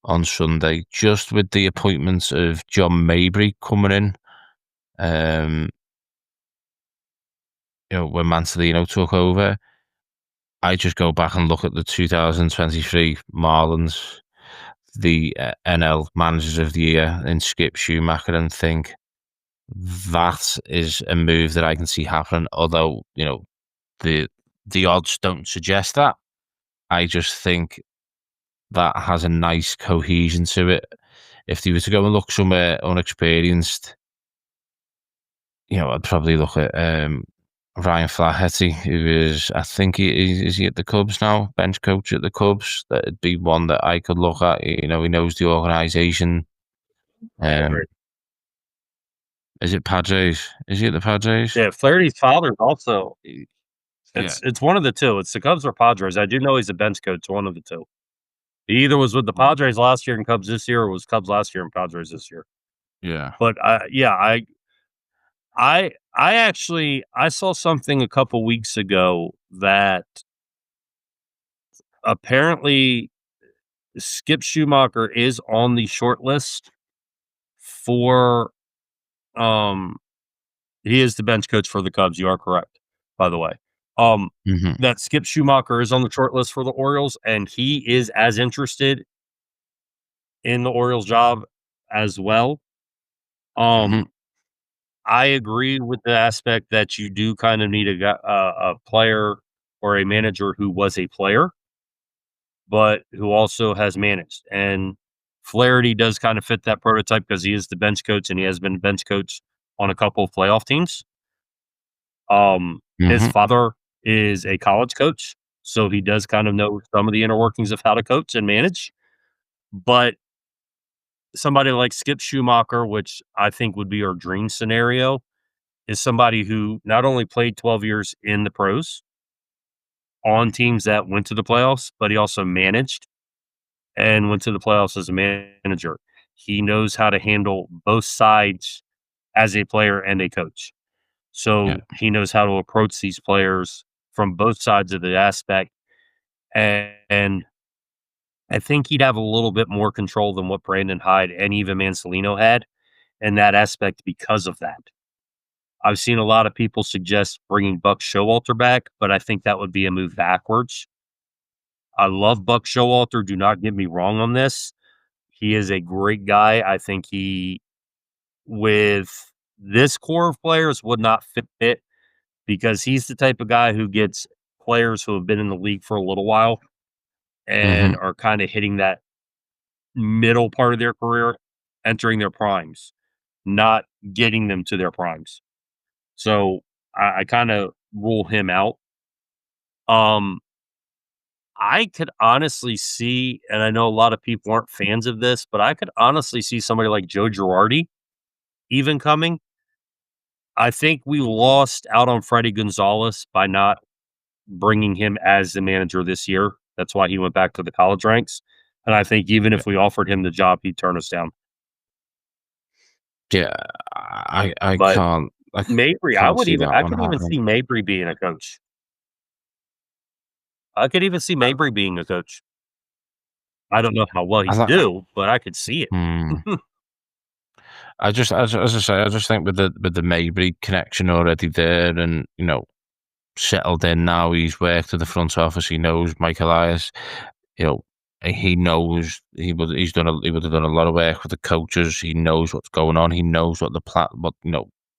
on Sunday, just with the appointments of John Mabry coming in, um, when Manzolino took over, I just go back and look at the 2023 Marlins, the NL Managers of the Year in Skip Schumacher, and think that is a move that I can see happening. Although the the odds don't suggest that. I just think that has a nice cohesion to it. If they were to go and look somewhere unexperienced, I'd probably look at Ryan Flaherty, who is, I think is he at the Cubs now, bench coach at the Cubs. That'd be one that I could look at. He knows the organization. Um, Right. is it Padres? Is he at the Padres? Yeah, Flaherty's father is also. Yeah. It's one of the 2. It's the Cubs or Padres. I do know he's a bench coach, one of the 2. He either was with the Mm. Padres last year and Cubs this year, or was Cubs last year and Padres this year. Yeah. But, yeah, I actually I saw something a couple weeks ago that apparently Skip Schumacher is on the short list for, um he is the bench coach for the Cubs, you are correct, by the way. Um, Hmm. that Skip Schumacher is on the short list for the Orioles, and he is as interested in the Orioles job as well. Hmm. Um, I agree with the aspect that you do kind of need a player or a manager who was a player, but who also has managed. And Flaherty does kind of fit that prototype because he is the bench coach and he has been bench coach on a couple of playoff teams. His Hmm. father is a college coach, so he does kind of know some of the inner workings of how to coach and manage. But somebody like Skip Schumacher, which I think would be our dream scenario, is somebody who not only played 12 years in the pros on teams that went to the playoffs, but he also managed and went to the playoffs as a manager. He knows how to handle both sides as a player and a coach. Yeah. So he knows how to approach these players from both sides of the aspect. And I think he'd have a little bit more control than what Brandon Hyde and even Mansolino had in that aspect because of that. I've seen a lot of people suggest bringing Buck Showalter back, but I think that would be a move backwards. I love Buck Showalter. Do not get me wrong on this. He is a great guy. I think he, with this core of players, would not fit because he's the type of guy who gets players who have been in the league for a little while Hmm. and are kind of hitting that middle part of their career, entering their primes, not getting them to their primes. So I kind of rule him out. Um, I could honestly see, and I know a lot of people aren't fans of this, but I could honestly see somebody like Joe Girardi even coming. I think we lost out on Freddie Gonzalez by not bringing him as the manager this year. That's why he went back to the college ranks. And I think even Yeah, if we offered him the job, he'd turn us down. yeah, I But can't Mabry, can't see that I one could even happening. see Mabry being a coach. I could even see Mabry being a coach. I don't know how well I he'd like, do, but I could see it. hmm. I just, as I say, I just think with the Maybury connection already there, and settled in now. He's worked at the front office. He knows Mike Elias. You know, he knows he would have done a lot of work with the coaches. He knows what's going on. He knows what the plan, what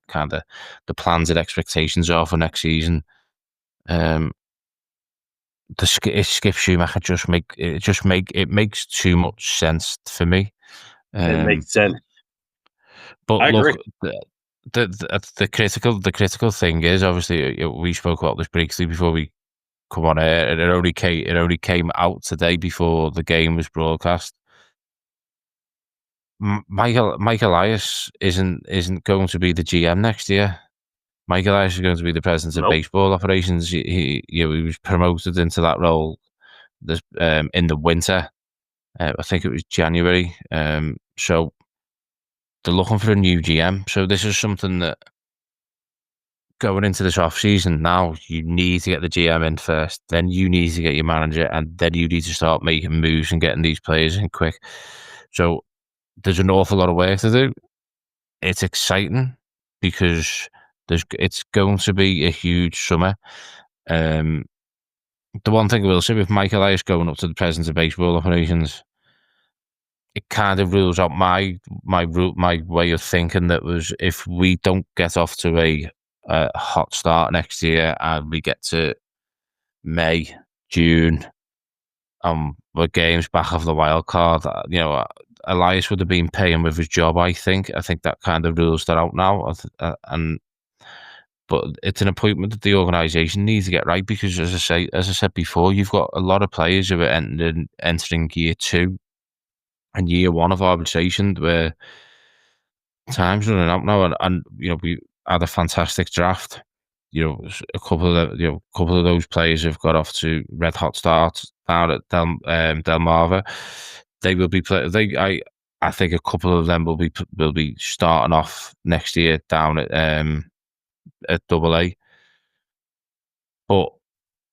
kind of the plans and expectations are for next season. Um, Skip Schumacher it makes too much sense for me. It Um, makes sense. but I agree. look, the critical thing is obviously we spoke about this briefly before we come on air. It only came out today before the game was broadcast. Mike Elias isn't going to be the GM next year. Mike Elias is going to be the president of Nope. baseball operations. He was promoted into that role in the winter. I think it was January. So they're looking for a new GM. So this is something that going into this off season now, you need to get the GM in first. Then you need to get your manager, and then you need to start making moves and getting these players in quick. So there's an awful lot of work to do. It's exciting because it's going to be a huge summer. Um, the one thing I will say with Michael Elias going up to the president of baseball operations, it kind of rules out my way of thinking. That was if we don't get off to a hot start next year and we get to May, June, with games back of the wild card, Elias would have been paying with his job. I think that kind of rules that out now. And but it's an appointment that the organisation needs to get right because, as I said before, you've got a lot of players who are entering year two and year one of arbitration where time's running out now, and we had a fantastic draft. A couple of those players have got off to red hot starts down at Delmarva. They will be play. I think a couple of them will be starting off next year down at AA. But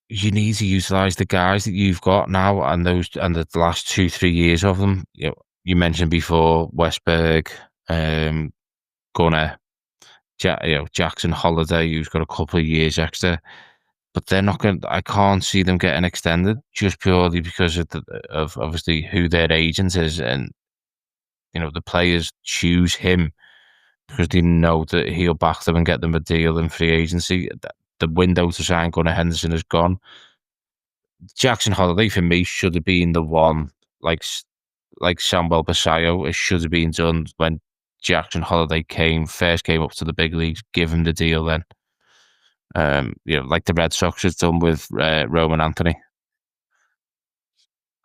you need to utilize the guys that you've got now, and the last 2-3 years of them. You mentioned before Westberg, Gunner, Jackson Holiday, who's got a couple of years extra, but they're not going. I can't see them getting extended just purely because of obviously who their agent is, and the players choose him because they know that he'll back them and get them a deal in free agency. The window to sign Gunnar Henderson is gone. Jackson Holiday for me should have been the one, like Samuel Basayo. It should have been done when Jackson Holiday first came up to the big leagues. Give him the deal then. Like the Red Sox has done with Roman Anthony.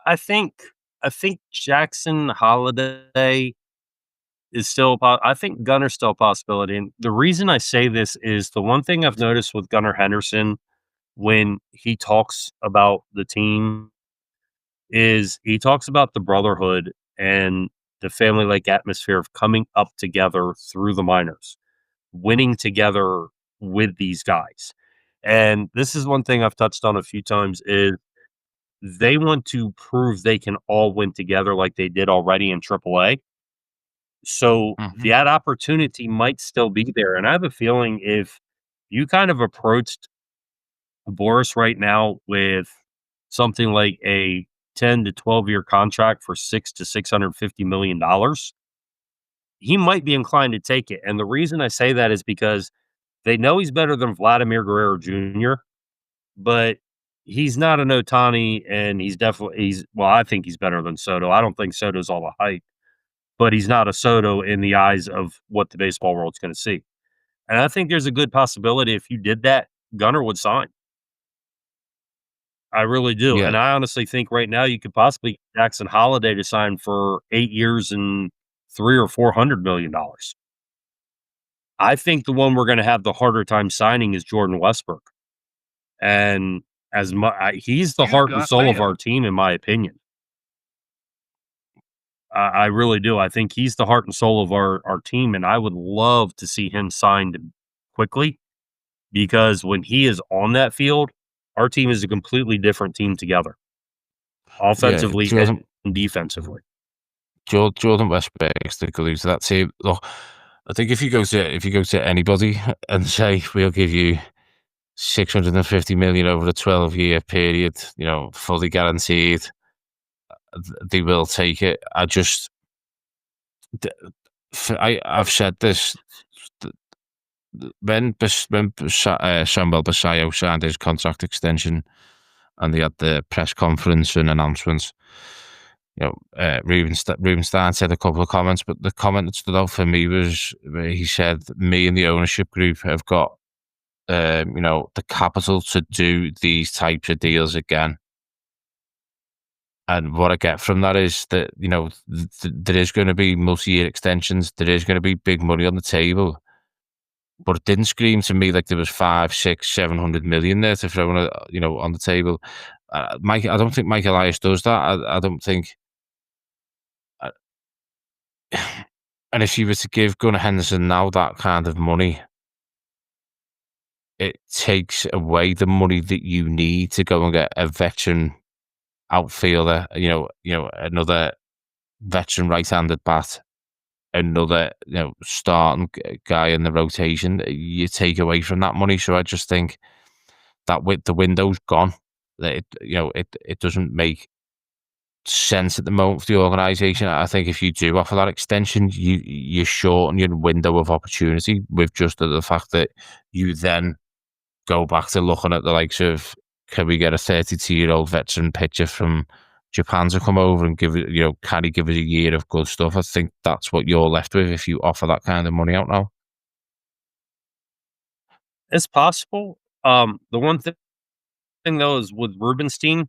I think I think Jackson Holiday is still I think Gunner's still a possibility. And the reason I say this is the one thing I've noticed with Gunnar Henderson when he talks about the team is he talks about the brotherhood and the family like atmosphere of coming up together through the minors, winning together with these guys. And this is one thing I've touched on a few times is they want to prove they can all win together like they did already in AAA. So Hmm. that opportunity might still be there. And I have a feeling if you kind of approached Boris right now with something like a 10 to 12-year contract for six to $650 million, he might be inclined to take it. And the reason I say that is because they know he's better than Vladimir Guerrero Jr., but he's not an Otani, and I think he's better than Soto. I don't think Soto's all the hype, but he's not a Soto in the eyes of what the baseball world's going to see. And I think there's a good possibility if you did that, Gunnar would sign. I really do, Yeah, and I honestly think right now you could possibly get Jackson Holiday to sign for 8 years and 3 or $400 million. I think the one we're gonna have the harder time signing is Jordan Westbrook, and he's the You've heart and got soul of mail. our team, in my opinion. I really do. I think he's the heart and soul of our team, and I would love to see him signed quickly because when he is on that field, our team is a completely different team together, yeah. offensively and defensively. Jordan Westbrook's the glue to that team. Look, I think if you go to anybody and say we'll give you 650 million over a 12-year period, fully guaranteed, they will take it. I've said this. When Samuel Basayo signed his contract extension and they had the press conference and announcements, Rubenstein said a couple of comments, but the comment that stood out for me was where he said, "Me and the ownership group have got, the capital to do these types of deals again." And what I get from that is that there is going to be multi-year extensions, there is going to be big money on the table, but it didn't scream to me like there was 5, 6, 700 million there to throw on the table. I don't think Mike Elias does that. I don't think. uh, And if you were to give Gunnar Henderson now that kind of money, it takes away the money that you need to go and get a veteran outfielder, another veteran right-handed bat, another, starting guy in the rotation. You take away from that money. So I just think that with the window's gone, that it doesn't make sense at the moment for the organisation. I think if you do offer that extension, you shorten your window of opportunity with just the fact that you then go back to looking at the likes of, can we get a 32-year-old veteran pitcher from Japan to come over and can he give us a year of good stuff? I think that's what you're left with if you offer that kind of money out now. It's possible. The one thing though is with Rubenstein,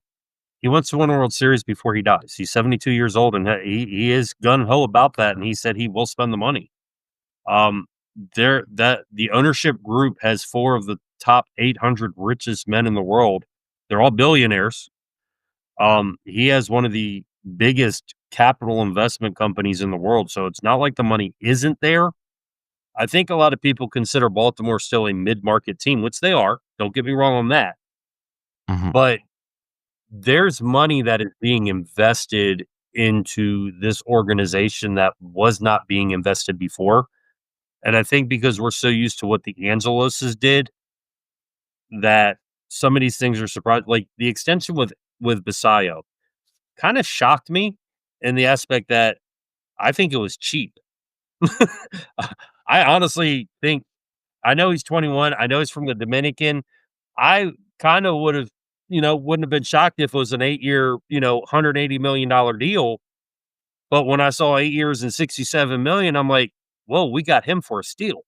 he wants to win a World Series before he dies. He's 72 years old, and he is gun ho about that, and he said he will spend the money. Um, the ownership group has 4 of the top 800 richest men in the world. They're all billionaires. He has one of the biggest capital investment companies in the world, so it's not like the money isn't there. I think a lot of people consider Baltimore still a mid-market team, which they are. Don't get me wrong on that. Hmm. But there's money that is being invested into this organization that was not being invested before. And I think because we're so used to what the Angeloses did, that some of these things are surprised. Like the extension with Basayo kind of shocked me in the aspect that I think it was cheap. I honestly think I know he's 21. I know he's from the Dominican. I kind of would have, wouldn't have been shocked if it was an 8-year, $180 million deal. But when I saw 8 years and 67 million, I'm like, whoa, we got him for a steal.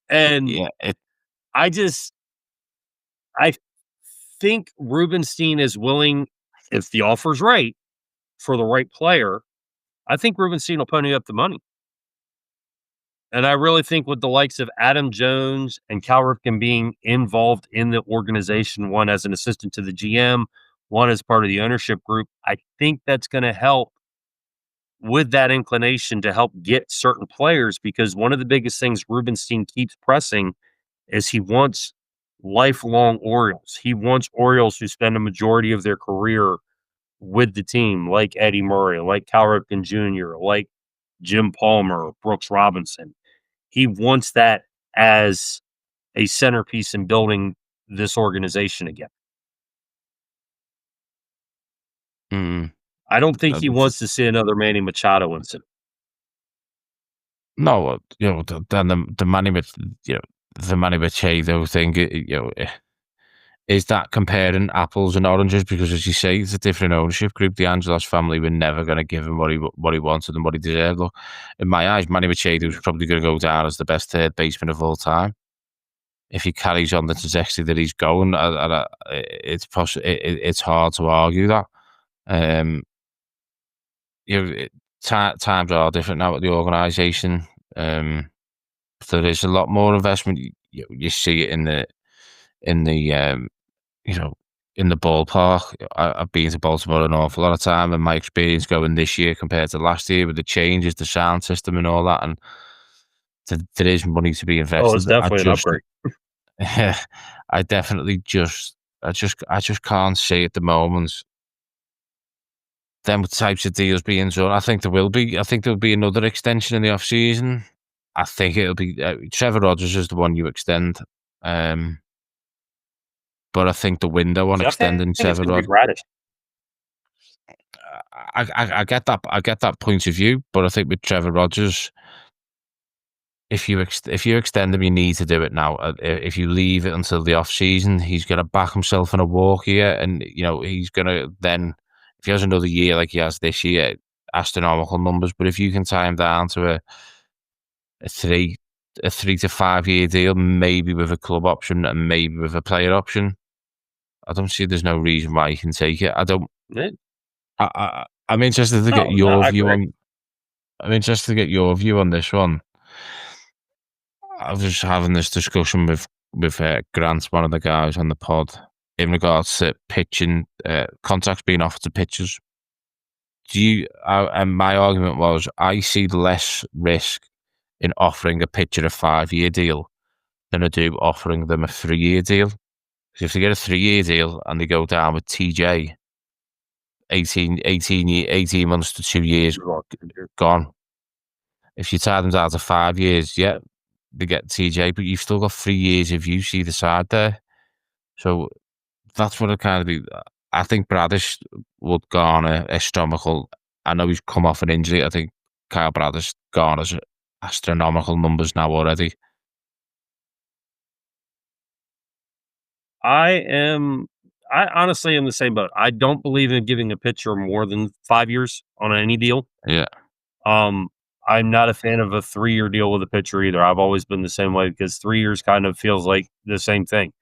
And Yeah, I just, I think Rubenstein is willing, if the offer's right for the right player, I think Rubenstein will pony up the money. And I really think with the likes of Adam Jones and Cal Ripken being involved in the organization, one as an assistant to the GM, one as part of the ownership group, I think that's going to help with that inclination to help get certain players because one of the biggest things Rubenstein keeps pressing is he wants lifelong Orioles. He wants Orioles who spend a majority of their career with the team, like Eddie Murray, like Cal Ripken Jr., like Jim Palmer, Brooks Robinson. He wants that as a centerpiece in building this organization again. mm, I don't think uh, he wants to see another Manny Machado incident. no, then the Manny Machado thing, is that comparing apples and oranges? Because as you say, it's a different ownership group. The Angelos family were never going to give him what he wanted and what he deserved. Look, in my eyes, Manny Machado was probably going to go down as the best third baseman of all time if he carries on the trajectory that he's going. It's hard to argue that. You know, times are different now at the organisation. There is a lot more investment. You see it in the you know, in the ballpark. I've been to Baltimore an awful lot of time, and my experience going this year compared to last year with the changes, the sound system, and all that, and there is money to be Oh, invested. it's definitely an upgrade. I definitely I just can't see at the moment them types of deals being done. I think there will be. I think there'll be another extension in the off season. I think it'll be Trevor Rogers is the one you extend. But I think the window on See, I extending think it's Trevor going to be Rogers, Radish. I get that. I get that point of view, but I think with Trevor Rogers, if you extend him, you need to do it now. If you leave it until the off season, he's going to back himself in a walk here, and he's going to then, if he has another year like he has this year, astronomical numbers. But if you can tie him down to a 3 to 5 year deal, maybe with a club option and maybe with a player option, I don't see there's no reason why you can take it. I don't. Yeah. I'm interested to get Oh, no, your I view agree. on. I'm interested to get your view on this one. I was just having this discussion with Grant, one of the guys on the pod, in regards to pitching contracts being offered to pitchers. And my argument was, I see less risk in offering a pitcher a 5 year deal than I do offering them a 3 year deal. Because if they get a 3 year deal and they go down with TJ, 18 months to 2 years gone. If you tie them down to 5 years, yeah, they get TJ, but you've still got 3 years of use either side there. So that's what I think Bradish would garner astronomical. I know he's come off an injury. I think Kyle Bradish garners astronomical numbers now already. I honestly am the same boat. I don't believe in giving a pitcher more than 5 years on any deal. Yeah, Um, I'm not a fan of a 3-year deal with a pitcher either. I've always been the same way because 3 years kind of feels like the same thing.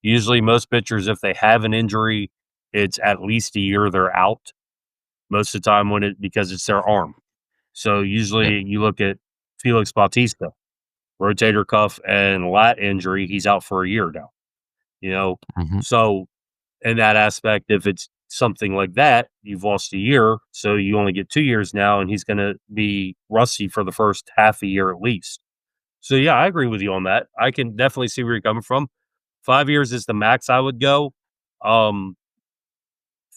Usually most pitchers, if they have an injury, it's at least a year they're out most of the time because it's their arm. So yeah, usually you look at Felix Bautista, rotator cuff and lat injury, he's out for a year now, you know? hmm So in that aspect, if it's something like that, you've lost a year, so you only get 2 years now, and he's gonna be rusty for the first half a year at least. So, yeah, I agree with you on that. I can definitely see where you're coming from. 5 years is the max I would go. Um,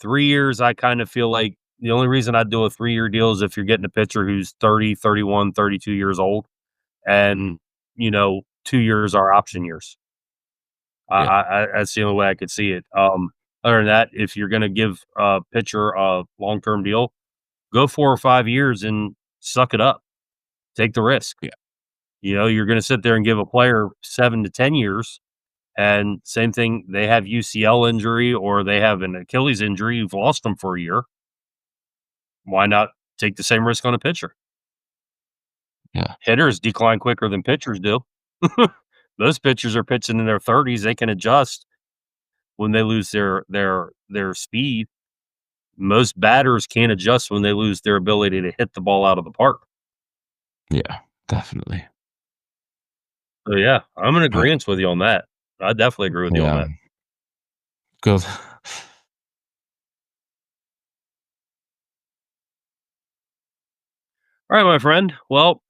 3 years, I kind of feel like the only reason I'd do a 3-year deal is if you're getting a pitcher who's 30, 31, 32 years old, and, 2 years are option years. yeah, That's the only way I could see it. Other than that, if you're gonna give a pitcher a long-term deal, go 4 or 5 years and suck it up. Take the risk. yeah, You're gonna sit there and give a player 7 to 10 years, and same thing, they have UCL injury or they have an Achilles injury, you've lost them for a year. Why not take the same risk on a pitcher? yeah, Hitters decline quicker than pitchers do. Those pitchers are pitching in their 30s, they can adjust when they lose their speed. Most batters can't adjust when they lose their ability to hit the ball out of the park. yeah, definitely. So, yeah, I'm in Right. agreeance with you on that. I definitely agree with you on Yeah, that. good. All right, my friend. Well,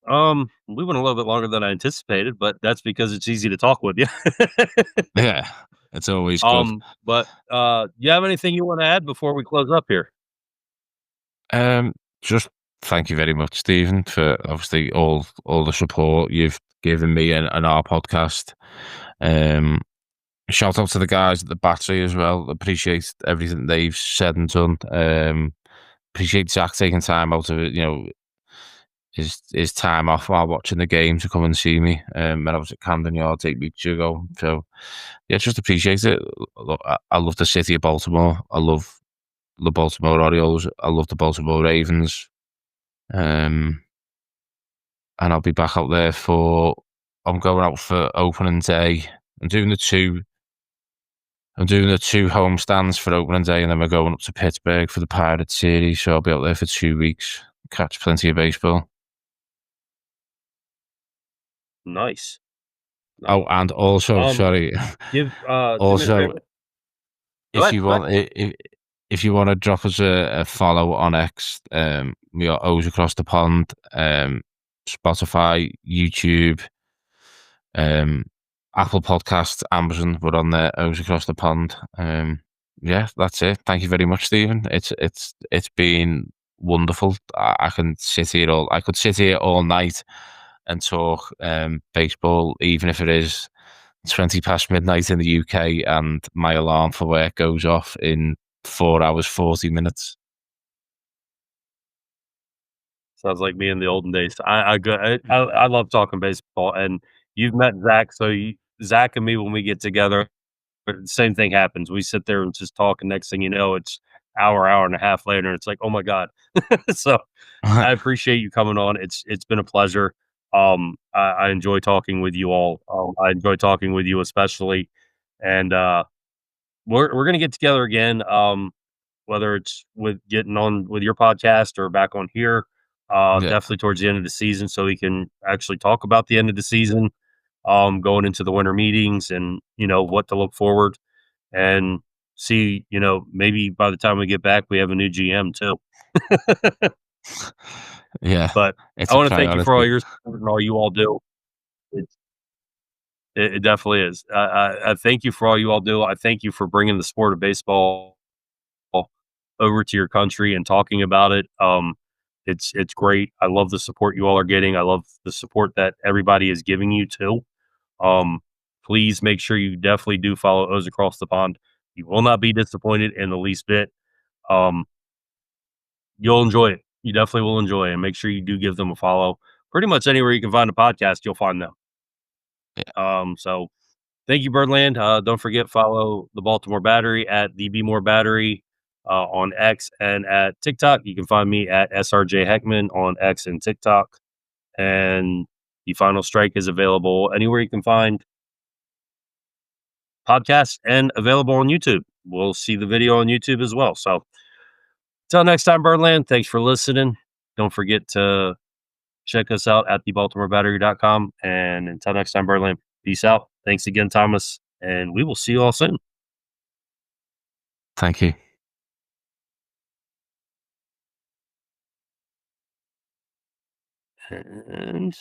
we went a little bit longer than I anticipated, but that's because it's easy to talk with you. Yeah, it's always good. Do you have anything you want to add before we close up here? Just thank you very much, Stephen, for obviously all the support you've given me and our podcast. Um, Shout out to the guys at the Battery as well. Appreciate everything they've said and done. Appreciate Zach taking time out of it. his time off while watching the game to come and see me when I was at Camden Yards 8 weeks ago. So yeah, just appreciate it. Look, I love the city of Baltimore. I love the Baltimore Orioles. I love the Baltimore Ravens. Um, and I'll be back out there for. I'm going out for opening day. I'm doing the two. I'm doing the two home stands for opening day, and then we're going up to Pittsburgh for the Pirates series. So I'll be out there for 2 weeks. Catch plenty of baseball. Nice. Nice. Oh, and also, Um, sorry, do me a also, favor. Go if ahead. you Go ahead. want, if you want to drop us a follow on X, we are O's across the pond, Spotify, YouTube, um, Apple Podcasts, Amazon. We're on there. O's across the pond. Yeah, that's it. Thank you very much, Stephen. It's been wonderful. I can sit here all. I could sit here all night and talk baseball, even if it is 20 past midnight in the UK and my alarm for work goes off in 4 hours, 40 minutes. Sounds like me in the olden days. I love talking baseball, and you've met Zach, so Zach and me when we get together, same thing happens. We sit there and just talk, and next thing you know, it's hour and a half later, and it's like, oh my god. So I appreciate you coming on. It's been a pleasure. I enjoy talking with you all. I enjoy talking with you especially, and we're gonna get together again. Whether it's with getting on with your podcast or back on here, Yeah, definitely towards the end of the season, so we can actually talk about the end of the season, going into the winter meetings, and what to look forward, and see. Maybe by the time we get back, we have a new GM too. yeah, But it's I a want to thank you for all priority. your support and all you all do. It's, it definitely is. I thank you for all you all do. I thank you for bringing the sport of baseball over to your country and talking about it. It's great. I love the support you all are getting. I love the support that everybody is giving you too. Um, Please make sure you definitely do follow O's Across the Pond. You will not be disappointed in the least bit. Um, you'll enjoy it. You definitely will enjoy it. And make sure you do give them a follow. Pretty much anywhere you can find a podcast, you'll find them. Yeah, So thank you, Birdland. Don't forget, follow the Baltimore Battery at the Be More Battery on X and at TikTok. You can find me at SRJ Heckman on X and TikTok. And the Final Strike is available anywhere you can find podcasts and available on YouTube. We'll see the video on YouTube as well. So until next time, Birdland, thanks for listening. Don't forget to check us out at thebaltimorebattery.com. And until next time, Birdland, peace out. Thanks again, Thomas. And we will see you all soon. thank you. And